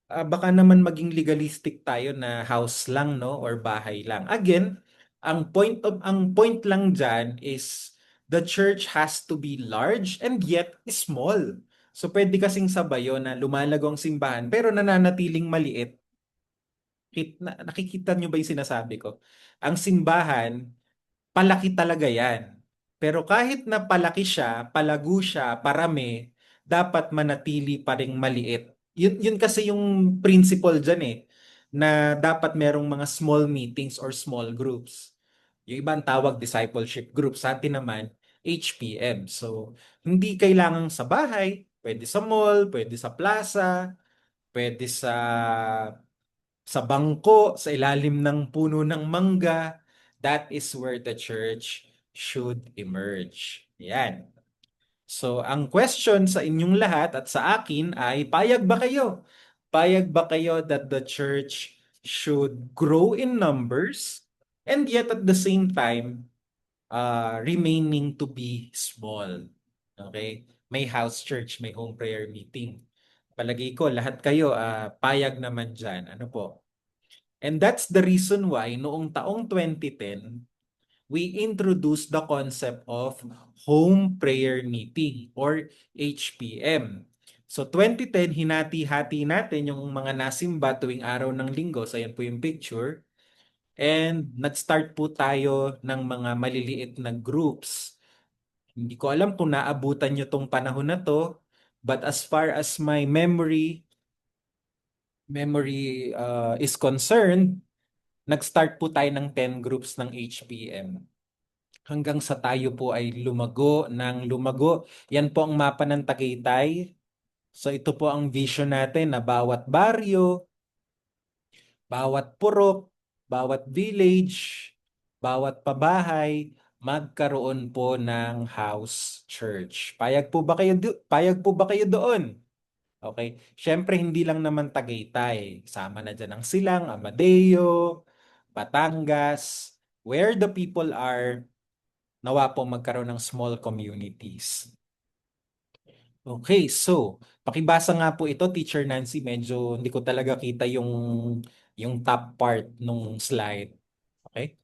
baka naman maging legalistic tayo na house lang no or bahay lang. Again, ang point lang diyan is the church has to be large and yet small. So pwede kasing sabay yun na lumalago ang simbahan pero nananatiling maliit. Nakikita nyo ba yung sinasabi ko? Ang simbahan, palaki talaga yan. Pero kahit na palaki siya, palago siya, parami, dapat manatili pa ring maliit. Yun kasi yung principle dyan eh, na dapat merong mga small meetings or small groups. Yung ibang tawag discipleship group, sa atin naman, HPM. So, hindi kailangang sa bahay, pwede sa mall, pwede sa plaza, pwede sa bangko, sa ilalim ng puno ng mangga. That is where the church should emerge. Yan. So, ang question sa inyong lahat at sa akin ay, payag ba kayo? Payag ba kayo that the church should grow in numbers and yet at the same time remaining to be small? Okay? May house church, may home prayer meeting. Palagay ko, lahat kayo payag naman dyan. Ano po? And that's the reason why noong taong 2010, we introduced the concept of home prayer meeting or HPM. So 2010, hinati-hati natin yung mga nasimba tuwing araw ng linggo. So yan po yung picture. And nag-start po tayo ng mga maliliit na groups. Hindi ko alam kung naabutan nyo tong panahon na to, but as far as my memory is concerned, nag-start po tayo ng 10 groups ng HPM. Hanggang sa tayo po ay lumago ng lumago. Yan po ang mapa ng Tagaytay. So ito po ang vision natin na bawat baryo, bawat purok, bawat village, bawat pabahay, magkaroon po ng house church. Payag po ba kayo doon? Okay. Siyempre, hindi lang naman Tagaytay. Sama na dyan ang Silang, Amadeo, Batangas, where the people are, nawa po magkaroon ng small communities. Okay, so, pakibasa nga po ito, Teacher Nancy. Medyo hindi ko talaga kita yung top part nung slide. Okay?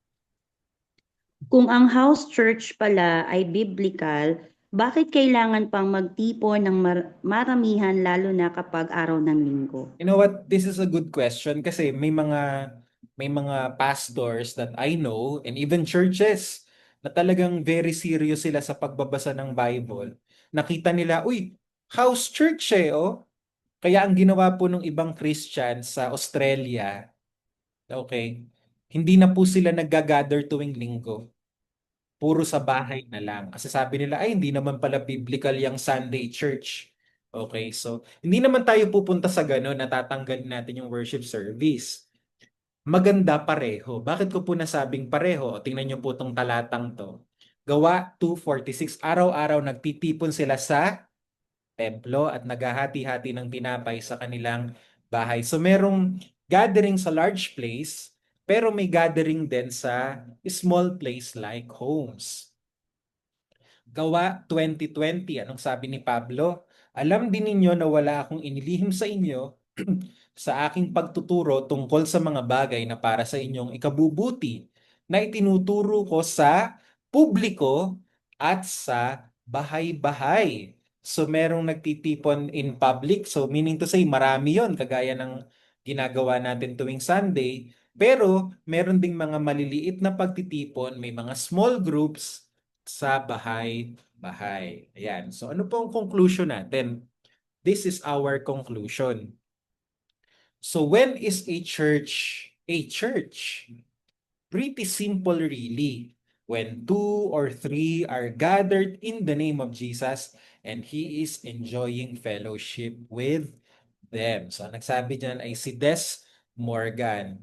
Kung ang house church pala ay biblical, bakit kailangan pang magtipon ng maramihan lalo na kapag araw ng linggo? You know what? This is a good question kasi may mga pastors that I know and even churches na talagang very serious sila sa pagbabasa ng Bible. Nakita nila, uy, house church oh. Kaya ang ginawa po ng ibang Christian sa Australia, okay, hindi na po sila nag-gather tuwing linggo. Puro sa bahay na lang. Kasi sabi nila, ay, hindi naman pala biblical yung Sunday church. Okay, so hindi naman tayo pupunta sa gano'n na tatanggalin natin yung worship service. Maganda pareho. Bakit ko po nasabing pareho? Tingnan niyo po itong talatang to. Gawa 2:46, araw-araw nagtitipon sila sa templo at naghahati-hati ng tinapay sa kanilang bahay. So merong gathering sa large place, pero may gathering din sa small place like homes. Gawa 20:20, anong sabi ni Pablo? Alam din ninyo na wala akong inilihim sa inyo sa aking pagtuturo tungkol sa mga bagay na para sa inyong ikabubuti na itinuturo ko sa publiko at sa bahay-bahay. So merong nagtitipon in public. So meaning to say marami yon kagaya ng ginagawa natin tuwing Sunday. Pero meron ding mga maliliit na pagtitipon, may mga small groups sa bahay-bahay. Ayan. So ano po ang conclusion natin? This is our conclusion. So when is a church a church? Pretty simple really. When 2 or 3 are gathered in the name of Jesus and He is enjoying fellowship with them. So nagsabi dyan ay si Des Morgan.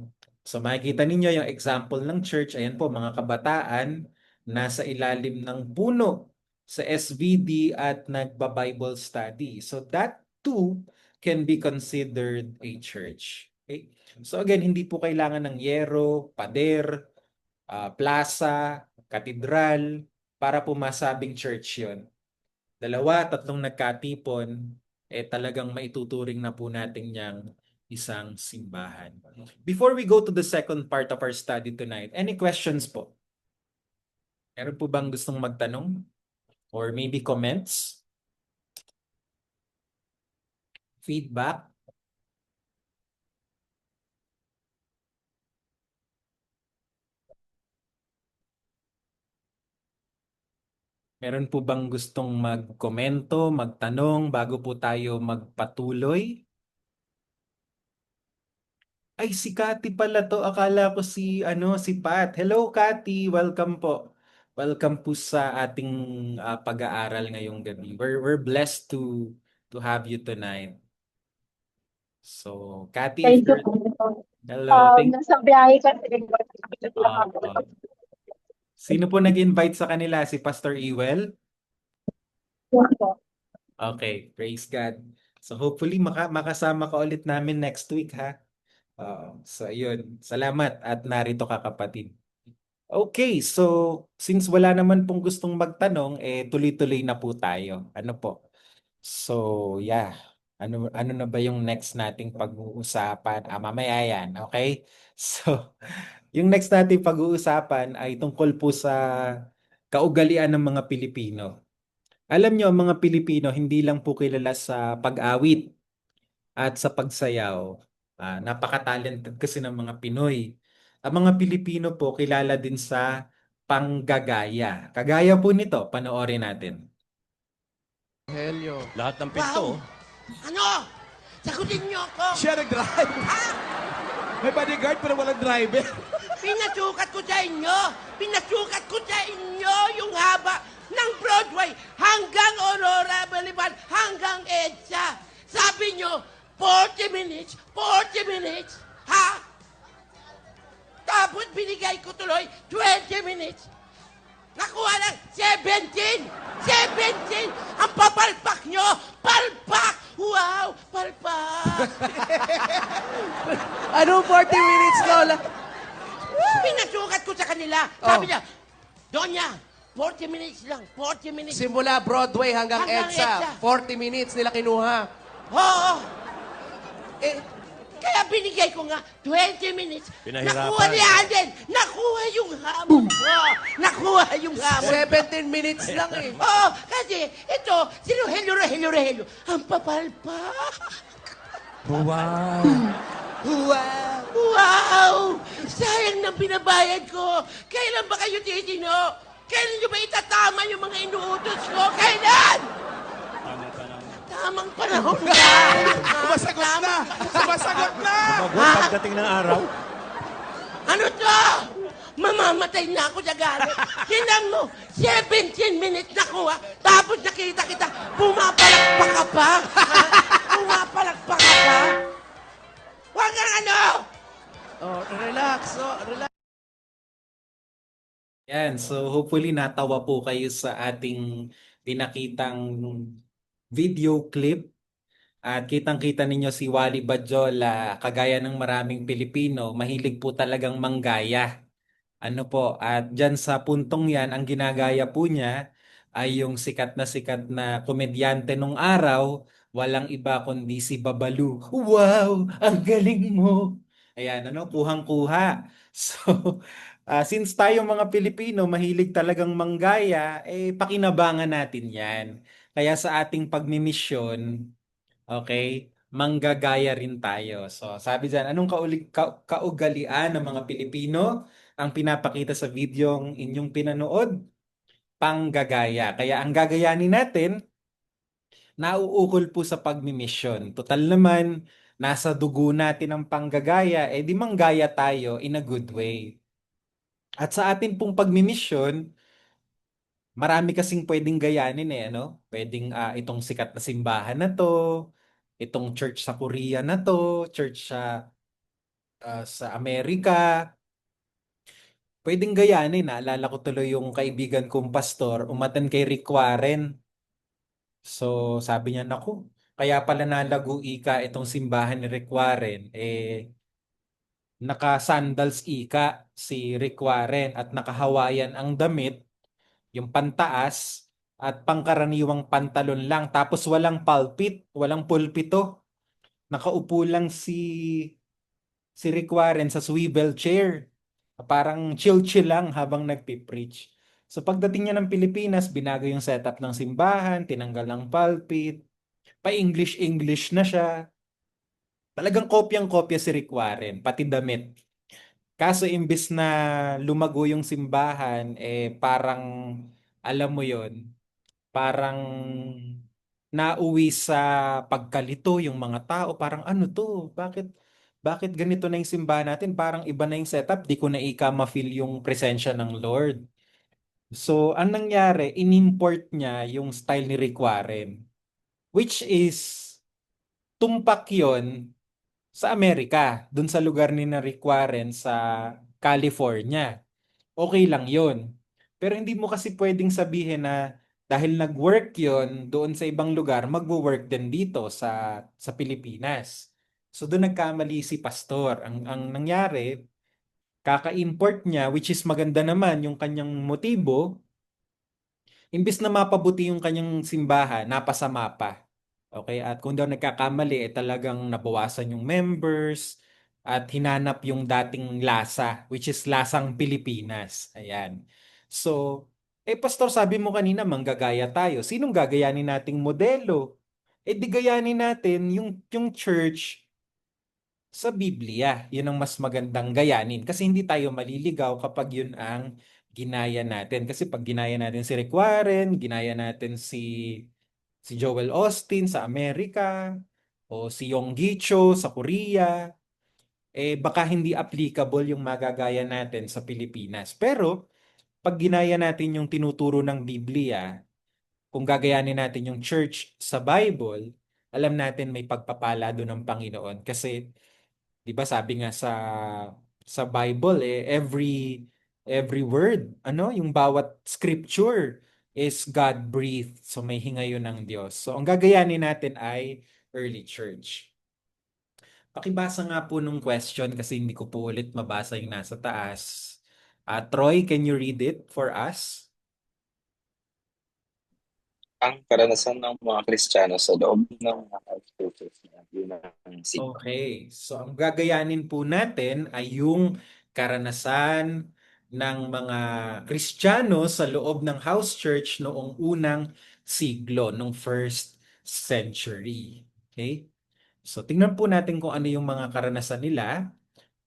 So makikita ninyo yung example ng church. Ayan po mga kabataan nasa ilalim ng puno sa SVD at nagba-Bible study. So that too can be considered a church. Okay? So again, hindi po kailangan ng yero, pader, plaza, katedral para po masabing church yon. 2, 3 nagkatipon, talagang maituturing na po natin yang isang simbahan. Before we go to the second part of our study tonight, any questions po? Meron po bang gustong magtanong? Or maybe comments? Feedback? Meron po bang gustong magkomento, magtanong bago po tayo magpatuloy? Ay, si Cathy pala to. Akala ko si Pat. Hello, Cathy. Welcome po. Welcome po sa ating pag-aaral ngayong gabi. We're blessed to have you tonight. So, Cathy, if Thank you you're... po. Hello. Nasa biyahe kasi. Uh, Sino po nag-invite sa kanila? Si Pastor Ewell? Okay, praise God. So hopefully makasama ka ulit namin next week ha. So ayun, salamat at narito ka kapatid. Okay, so since wala naman pong gustong magtanong, tuloy-tuloy na po tayo. Ano po? So yeah, ano na ba yung next nating pag-uusapan? Mamaya yan, okay? So yung next nating pag-uusapan ay tungkol po sa kaugalian ng mga Pilipino. Alam nyo, ang mga Pilipino hindi lang po kilala sa pag-awit at sa pagsayaw. Napaka-talented kasi ng mga Pinoy. Ang mga Pilipino po kilala din sa panggagaya. Kagaya po nito, panoorin natin. Helyo. Lahat ng pinto. Ano? Sagutin niyo ako. Siya nag-drive. May bodyguard pero walang driver. Pinasukat ko sa inyo. Pinasukat ko sa inyo yung haba ng Broadway hanggang Aurora Boulevard hanggang EDSA. Sabi niyo, 40 minutes, 40 minutes. Ha? Tapos binigay ko tuloy 20 minutes. Nakuha lang 17! 17! Ang papalpak nyo! Palpak! Wow! Palpak! Anong 40 minutes, Lola? Pinasukat ko sa kanila. Sabi niya, Donya, 40 minutes lang. 40 minutes. Simula Broadway hanggang Hanggang EDSA. EDSA. 40 minutes nila kinuha. Oo. Eh, Kaya binigay ko nga 20 minutes. Pinahirapan. Nakuha ni Alden. Nakuha yung hamon ko. Nakuha yung hamon. 17 minutes lang eh. Oo, kasi ito, si Rogelio, ang papalpak. Wow. Wow! Wow! Sayang ng binabayad ko. Kailan ba kayo titino? Kailan nyo ba itatama yung mga inuutos ko? Kailan? Tamang panahon na. Sumasagot na! Sumasagot na! Magwag pagdating ng araw. Ano to? Mamamatay na ako sa galit. Tingnan mo, 17 minutes nakuha, tapos nakita kita, pumapalakpak ka pa. Pumapalakpak ka pa. Huwag kang ano! Oh, relax. Oh, relax. Yan, so hopefully natawa po kayo sa ating pinakitang video clip. At kitang-kita ninyo si Wally Badjola, kagaya ng maraming Pilipino, mahilig po talagang manggaya. Ano po, at dyan sa puntong yan, ang ginagaya po niya ay yung sikat na komedyante nung araw, walang iba kundi si Babalu. Wow, ang galing mo! Ayan, ano, kuhang-kuha. So, since tayo mga Pilipino mahilig talagang manggaya, pakinabangan natin yan. Kaya sa ating pagmimisyon, okay, manggagaya rin tayo. So, sabi dyan, anong kaugalian ng mga Pilipino ang pinapakita sa videong inyong pinanood? Panggagaya. Kaya ang gagayanin natin, nauukol po sa pagmimisyon. Total naman, nasa dugo natin ang panggagaya, di manggaya tayo in a good way. At sa atin pong pagmimisyon, marami kasing pwedeng gayanin ano? Pwedeng itong sikat na simbahan na to, itong church sa Korea na to, church sa Amerika. Pwedeng gayanin. Naalala ko tuloy yung kaibigan kong pastor, umatan kay Rick Warren. So sabi niya, naku, kaya pala nalago ika itong simbahan ni Rick Warren. Naka-sandals ika si Rick Warren at naka-Hawaiian ang damit, yung pantaas at pangkaraniwang pantalon lang. Tapos walang pulpit, walang pulpito. Nakaupo lang si Rick Warren sa swivel chair. Parang chill-chill lang habang nagpipreach. So pagdating niya ng Pilipinas, binago yung setup ng simbahan, tinanggal ng pulpit, pa-English-English na siya. Talagang kopyang-kopya si Rick Warren, pati damit. Kaso imbis na lumago yung simbahan, parang, alam mo yon, parang nauwi sa pagkalito yung mga tao. Parang ano to? Bakit ganito na yung simbahan natin? Parang iba na yung setup. Di ko na ma-feel yung presensya ng Lord. So, ang nangyari, in-import niya yung style ni Rick Warren. Which is, tumpak yon sa Amerika. Dun sa lugar ni na Rick Warren sa California. Okay lang yon. Pero hindi mo kasi pwedeng sabihin na dahil nag-work yon doon sa ibang lugar, magwo-work din dito sa Pilipinas. So doon nagkamali si pastor. Ang nangyari, kaka-import niya, which is maganda naman yung kanyang motibo, imbis na mapabuti yung kanyang simbahan, napasama pa. Okay? At kung daw nagkakamali, talagang nabawasan yung members at hinanap yung dating lasa, which is lasang Pilipinas. Ayan. So, pastor, sabi mo kanina, manggagaya tayo. Sinong gagayanin nating modelo? Di gayanin natin yung church sa Biblia. Yun ang mas magandang gayanin. Kasi hindi tayo maliligaw kapag yun ang ginaya natin. Kasi pag ginaya natin si Rick Warren, ginaya natin si Joel Austin sa Amerika, o si Yonggi Cho sa Korea, baka hindi applicable yung magagaya natin sa Pilipinas. Pero pag ginaya natin yung tinuturo ng Biblia, kung gagayanin natin yung church sa Bible, alam natin may pagpapala doon ng Panginoon. Kasi 'di ba sabi nga sa Bible every word, yung bawat scripture is God-breathed. So may hinga yun ng Diyos. So ang gagayanin natin ay early church. Pakibasa nga po nung question kasi hindi ko po ulit mabasa yung nasa taas. Troy, can you read it for us? Ang karanasan ng mga Kristiyano sa loob ng mga house churches na yun ang sigla. Okay. So ang gagayanin po natin ay yung karanasan ng mga Kristiyano sa loob ng house church noong unang siglo, nung first century. Okay? So tingnan po natin kung ano yung mga karanasan nila.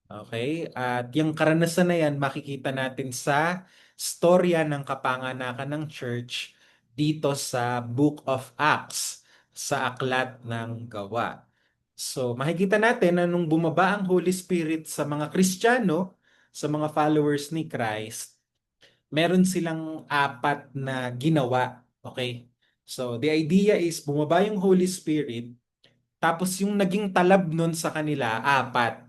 Okay? At yung karanasan na yan, makikita natin sa storya ng kapanganakan ng church dito sa Book of Acts, sa Aklat ng Gawa. So, makikita natin na nung bumaba ang Holy Spirit sa mga Kristiyano, sa mga followers ni Christ, meron silang apat na ginawa. Okay? So, the idea is bumaba yung Holy Spirit, tapos yung naging talab nun sa kanila, apat.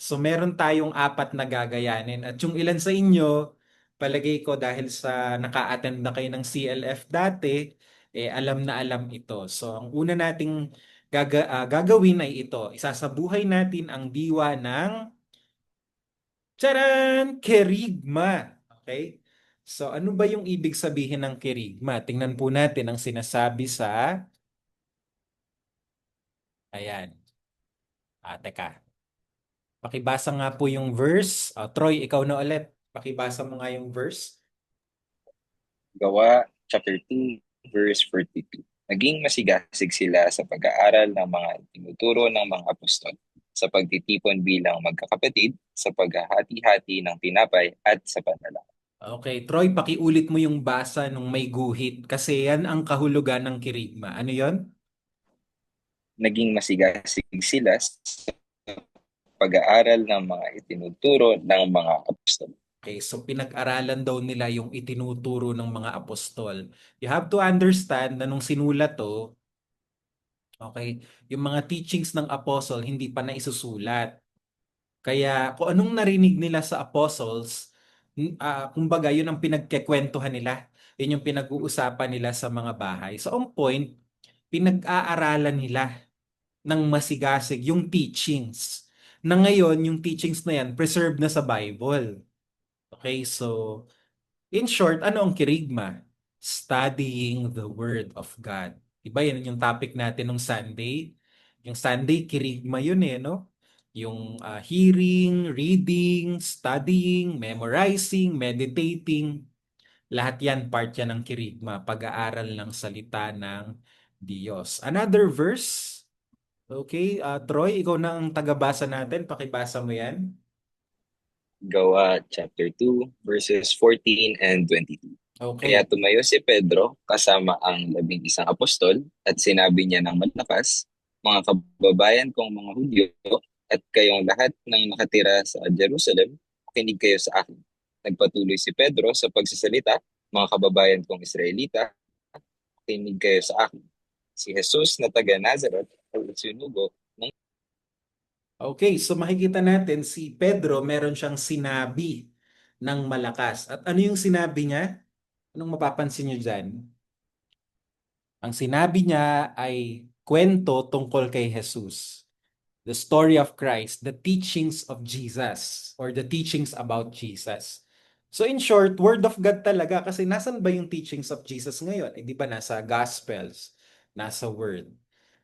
So meron tayong apat na gagayanin. At yung ilan sa inyo, palagay ko dahil sa naka-attend na kayo ng CLF dati, alam na alam ito. So ang una nating gagawin ay ito. Isasabuhay natin ang diwa ng Charan! Kerigma. Okay? So ano ba yung ibig sabihin ng kerigma? Tingnan po natin ang sinasabi sa... Ayan. Teka. Pakibasa nga po yung verse. Troy, ikaw na ulit. Pakibasa mo nga yung verse. Gawa chapter 2 verse 42. Naging masigasig sila sa pag-aaral ng mga tinuturo ng mga apostol, sa pagtitipon bilang magkakapatid, sa paghahati-hati ng tinapay at sa panalangin. Okay, Troy, pakiulit mo yung basa nung may guhit kasi yan ang kahulugan ng kirigma. Ano yon? Naging masigasig sila sa pag-aaral ng mga itinuturo ng mga apostol. Okay, so pinag-aralan daw nila yung itinuturo ng mga apostol. You have to understand na nung sinulat to, okay, yung mga teachings ng apostle hindi pa na isusulat. Kaya kung anong narinig nila sa apostles, kumbaga yun ang pinagkekwentuhan nila. Yun yung pinag-uusapan nila sa mga bahay. So on point, pinag-aaralan nila ng masigasig yung teachings. Na ngayon, yung teachings na yan, preserved na sa Bible. Okay, so in short, ano ang kirigma? Studying the Word of God. Diba yan yung topic natin nung Sunday? Yung Sunday, kirigma yun no? Yung hearing, reading, studying, memorizing, meditating, lahat yan, part yan ng kirigma, pag-aaral ng salita ng Diyos. Another verse. Okay, Troy, ikaw na ang tagabasa natin. Pakibasa mo yan. Gawa chapter 2 verses 14 and 22. Okay. Kaya tumayo si Pedro kasama ang 11 apostol at sinabi niya ng malakas, mga kababayan kong mga Hudyo at kayong lahat ng nakatira sa Jerusalem, kinig kayo sa akin. Nagpatuloy si Pedro sa pagsasalita, mga kababayan kong Israelita, kinig kayo sa akin. Si Jesus na taga Nazareth ay isinugo ng... Okay, so makikita natin si Pedro meron siyang sinabi ng malakas. At ano yung sinabi niya? Anong mapapansin niyo dyan? Ang sinabi niya ay kwento tungkol kay Jesus. The story of Christ, the teachings of Jesus, or the teachings about Jesus. So in short, Word of God talaga kasi nasan ba yung teachings of Jesus ngayon? Di ba nasa Gospels, nasa Word.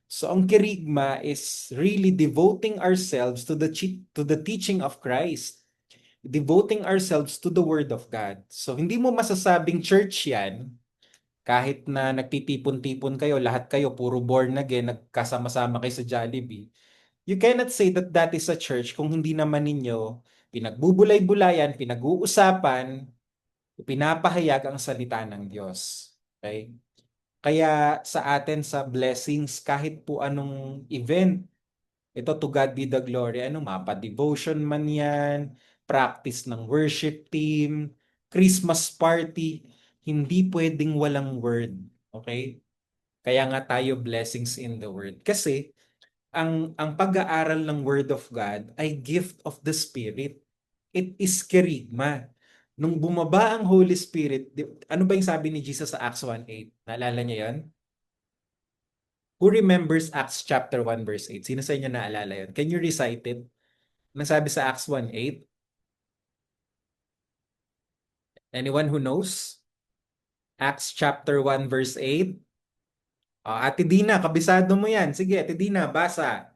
So ang kirigma is really devoting ourselves to the teaching of Christ. Devoting ourselves to the Word of God. So hindi mo masasabing church yan kahit na nagtitipon-tipon kayo, lahat kayo puro born again, nagkasama-sama kayo sa Jollibee. You cannot say that that is a church kung hindi naman ninyo pinagbubulay-bulayan, pinag-uusapan Ipinapahayag ang salita ng Diyos. Okay? Kaya sa atin sa blessings, kahit po anong event, ito to God be the glory, ano, mapa devotion man yan, practice ng worship team, Christmas party, hindi pwedeng walang word. Okay? Kaya nga tayo blessings in the word. Kasi ang pag-aaral ng Word of God ay gift of the Spirit. It is kerigma. Nung bumaba ang Holy Spirit, ano ba yung sabi ni Jesus sa Acts 1:8? Naalala niyo yon? Who remembers Acts chapter 1 verse 8? Sino sa inyo naalala yon? Can you recite it? Anong sabi sa Acts 1:8? Anyone who knows? Acts chapter 1 verse 8? Ate Dina, kabisado mo yan. Sige, Ate Dina, basa.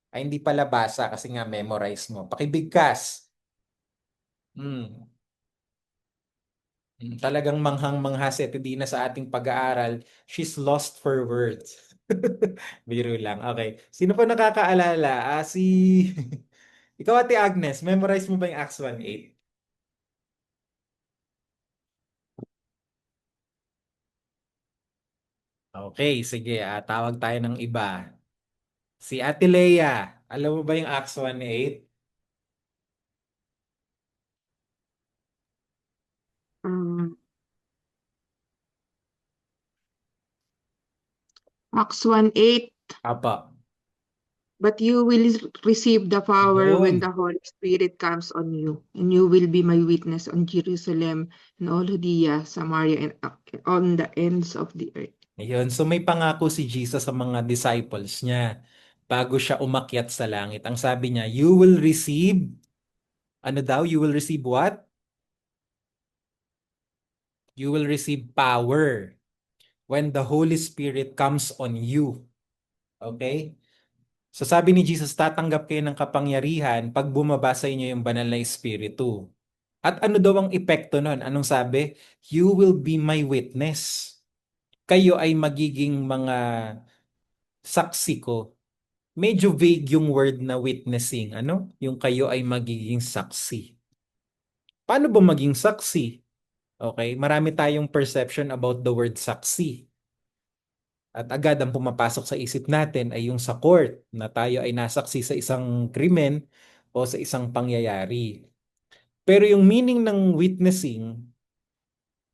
Ay, hindi pala basa kasi nga memorize mo. Pakibigkas. Hmm. Talagang manghang-mangha si Ate Dina sa ating pag-aaral. She's lost for words. Biro lang. Okay. Sino pa nakakaalala? Ikaw, Ate Agnes, memorize mo ba yung Acts 1:8? Okay, sige. Tawag tayo ng iba. Si Ate Leia, alam mo ba yung Acts 1:8? Acts 1:8. Apa. But you will receive the power when Yun. the Holy Spirit comes on you, and you will be my witness on Jerusalem and all Judea, Samaria, and on the ends of the earth. Ayun. So may pangako si Jesus sa mga disciples niya bago siya umakyat sa langit. Ang sabi niya, you will receive, ano daw? You will receive what? You will receive power when the Holy Spirit comes on you. Okay? So sabi ni Jesus, tatanggap kayo ng kapangyarihan pag bumaba sa inyo yung banal na Espiritu. At ano daw ang epekto nun? Anong sabi? You will be my witness. Kayo ay magiging mga saksi ko. Medyo vague yung word na witnessing. Ano? Yung kayo ay magiging saksi. Paano ba maging saksi? Okay? Marami tayong perception about the word saksi. At agad ang pumapasok sa isip natin ay yung sa court na tayo ay nasaksi sa isang krimen o sa isang pangyayari. Pero yung meaning ng witnessing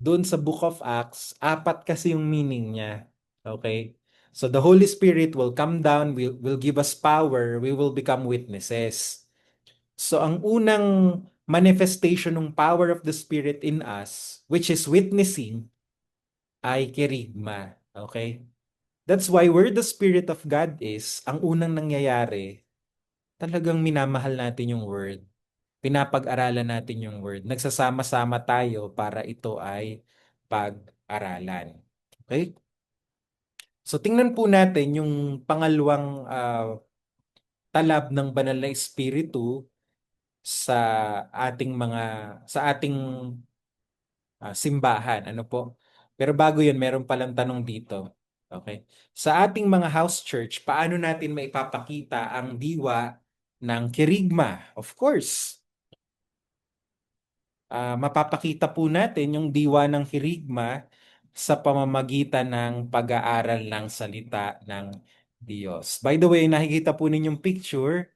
doon sa Book of Acts, 4 kasi yung meaning niya. Okay? So the Holy Spirit will come down, will give us power, we will become witnesses. So ang unang manifestation ng power of the Spirit in us, which is witnessing, ay kerigma. Okay? That's why where the Spirit of God is, ang unang nangyayari, talagang minamahal natin yung Word. Pinapag-aralan natin yung Word. Nagsasama-sama tayo para ito ay pag-aralan. Okay? So tingnan po natin yung pangalawang talab ng Banal na Espiritu sa ating simbahan. Ano po? Pero bago yun, meron palang tanong dito. Okay. Sa ating mga house church, paano natin maipapakita ang diwa ng kerigma? Of course, mapapakita po natin yung diwa ng kerigma sa pamamagitan ng pag-aaral ng salita ng Diyos. By the way, nakikita po ninyong picture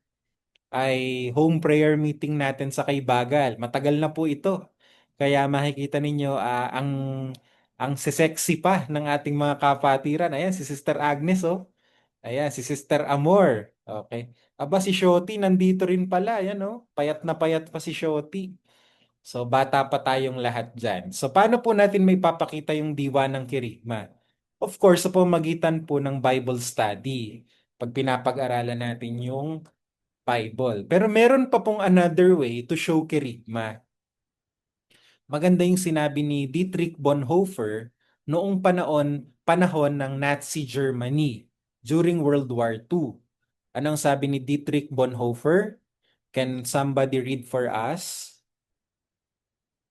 ay home prayer meeting natin sa Kaybagal. Matagal na po ito. Kaya makikita ninyo ang sexy pa ng ating mga kapatiran. Ayan, si Sister Agnes, oh. Ayan, si Sister Amor. Okay. Aba, si Shoti nandito rin pala. Ayan, oh. Payat na payat pa si Shoti. So, bata pa tayong lahat dyan. So, paano po natin may papakita yung diwa ng kirigma? Of course, sa pamamagitan po ng Bible study. Pag pinapag-aralan natin yung Bible. Pero meron pa pong another way to show kerigma. Maganda yung sinabi ni Dietrich Bonhoeffer noong panahon ng Nazi Germany during World War II. Anong sabi ni Dietrich Bonhoeffer? Can somebody read for us?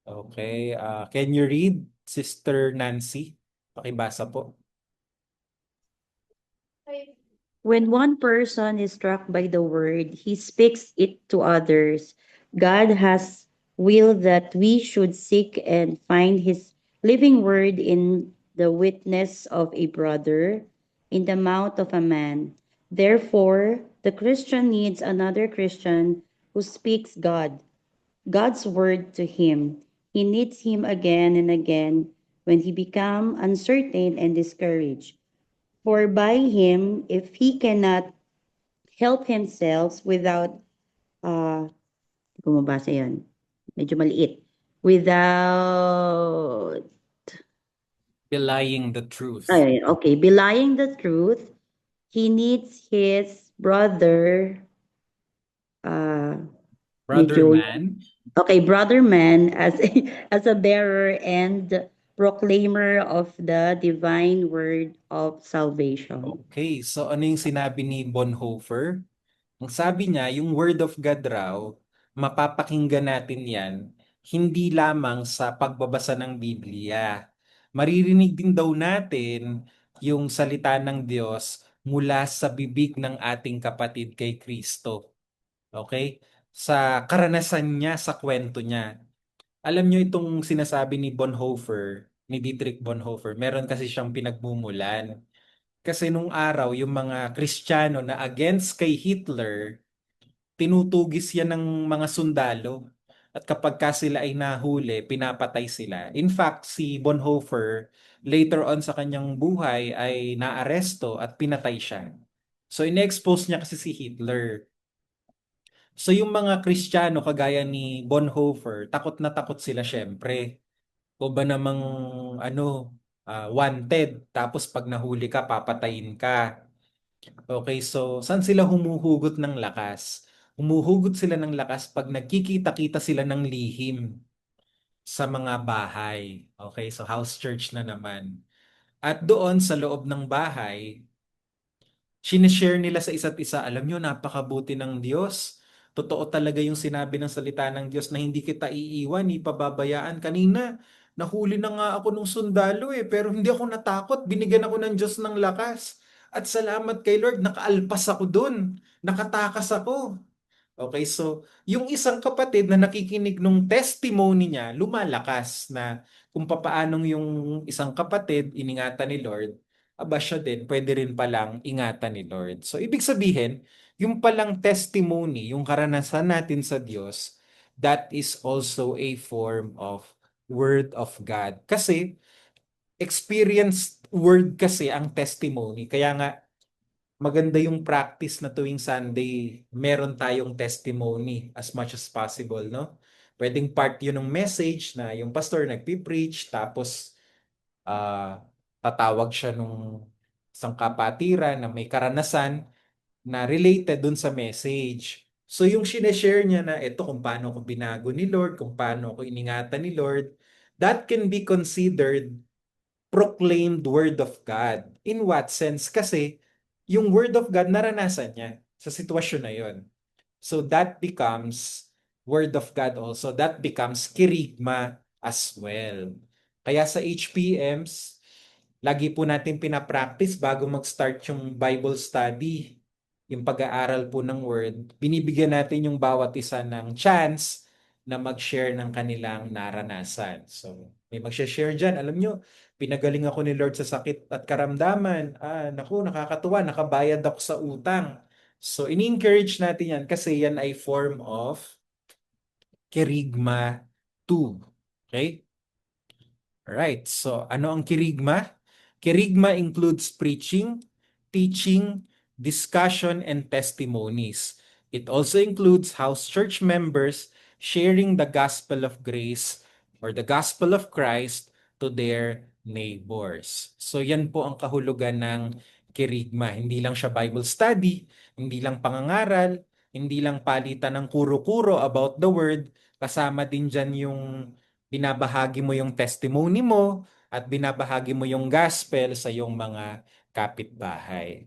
Okay. Can you read, Sister Nancy? Pakibasa po. When one person is struck by the word, he speaks it to others. God has will that we should seek and find his living word in the witness of a brother, in the mouth of a man. Therefore, the Christian needs another Christian who speaks God's word to him. He needs him again and again when he become uncertain and discouraged. For by him, if he cannot help himself without, hindi ko mabasa yun. Medyo maliit. Without, Belying the truth. okay, belying the truth, he needs his brother, Brother medyo, man. okay, brother man as a bearer and proclaimer of the divine word of salvation. Okay, so ano yung sinabi ni Bonhoeffer? Ang sabi niya, yung Word of God raw, mapapakinggan natin yan, hindi lamang sa pagbabasa ng Biblia. Maririnig din daw natin yung salita ng Diyos mula sa bibig ng ating kapatid kay Kristo. Okay? Sa karanasan niya, sa kwento niya. Alam niyo itong sinasabi ni Bonhoeffer, ni Dietrich Bonhoeffer, meron kasi siyang pinagmumulan. Kasi nung araw, yung mga Kristiyano na against kay Hitler, tinutugis yan ng mga sundalo. At kapag ka sila ay nahuli, pinapatay sila. In fact, si Bonhoeffer, later on sa kanyang buhay, ay naaresto at pinatay siya. So, in-expose niya kasi si Hitler. So, yung mga Kristiyano, kagaya ni Bonhoeffer, takot na takot sila syempre. O ba namang, wanted, tapos pag nahuli ka, papatayin ka. Okay, so saan sila humuhugot ng lakas? Humuhugot sila ng lakas pag nagkikita-kita sila ng lihim sa mga bahay. Okay, so house church na naman. At doon sa loob ng bahay, sinishare nila sa isa't isa, alam nyo, napakabuti ng Diyos. Totoo talaga yung sinabi ng salita ng Diyos na hindi kita iiwan, ipababayaan. Kanina, nahuli na nga ako ng sundalo pero hindi ako natakot. Binigyan ako ng Diyos ng lakas. At salamat kay Lord, nakaalpas ako dun. Nakatakas ako. Okay, so yung isang kapatid na nakikinig nung testimony niya, lumalakas na kung papaanong yung isang kapatid iningatan ni Lord, aba siya din, pwede rin palang ingatan ni Lord. So ibig sabihin, yung palang testimony, yung karanasan natin sa Diyos, that is also a form of Word of God. Kasi experienced word kasi ang testimony. Kaya nga, maganda yung practice na tuwing Sunday, meron tayong testimony as much as possible, no? Pwedeng part yun ng message na yung pastor nagpipreach, tapos tatawag siya nung isang kapatiran na may karanasan na related dun sa message. So yung sineshare niya na ito kung paano ko binago ni Lord, kung paano ko iningatan ni Lord, that can be considered proclaimed word of God. In what sense? Kasi yung word of God naranasan niya sa sitwasyon na yon. So that becomes word of God also. That becomes kirigma as well. Kaya sa HPMs, lagi po natin pinapractice bago mag-start yung Bible study, yung pag-aaral po ng word, binibigyan natin yung bawat isa ng chance na mag-share ng kanilang naranasan. So, may mag-share dyan. Alam nyo, pinagaling ako ni Lord sa sakit at karamdaman. Naku, nakakatuwa, nakabayad ako sa utang. So, ini-encourage natin yan kasi yan ay form of kirigma 2. Okay? Alright, so ano ang kirigma? Kirigma includes preaching, teaching, discussion, and testimonies. It also includes house church members sharing the gospel of grace or the gospel of Christ to their neighbors. So yan po ang kahulugan ng kirigma. Hindi lang siya Bible study, hindi lang pangangaral, hindi lang palitan ng kuro-kuro about the word, kasama din dyan yung binabahagi mo yung testimony mo at binabahagi mo yung gospel sa iyong mga kapitbahay.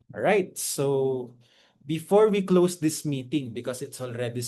Alright, so before we close this meeting, because it's already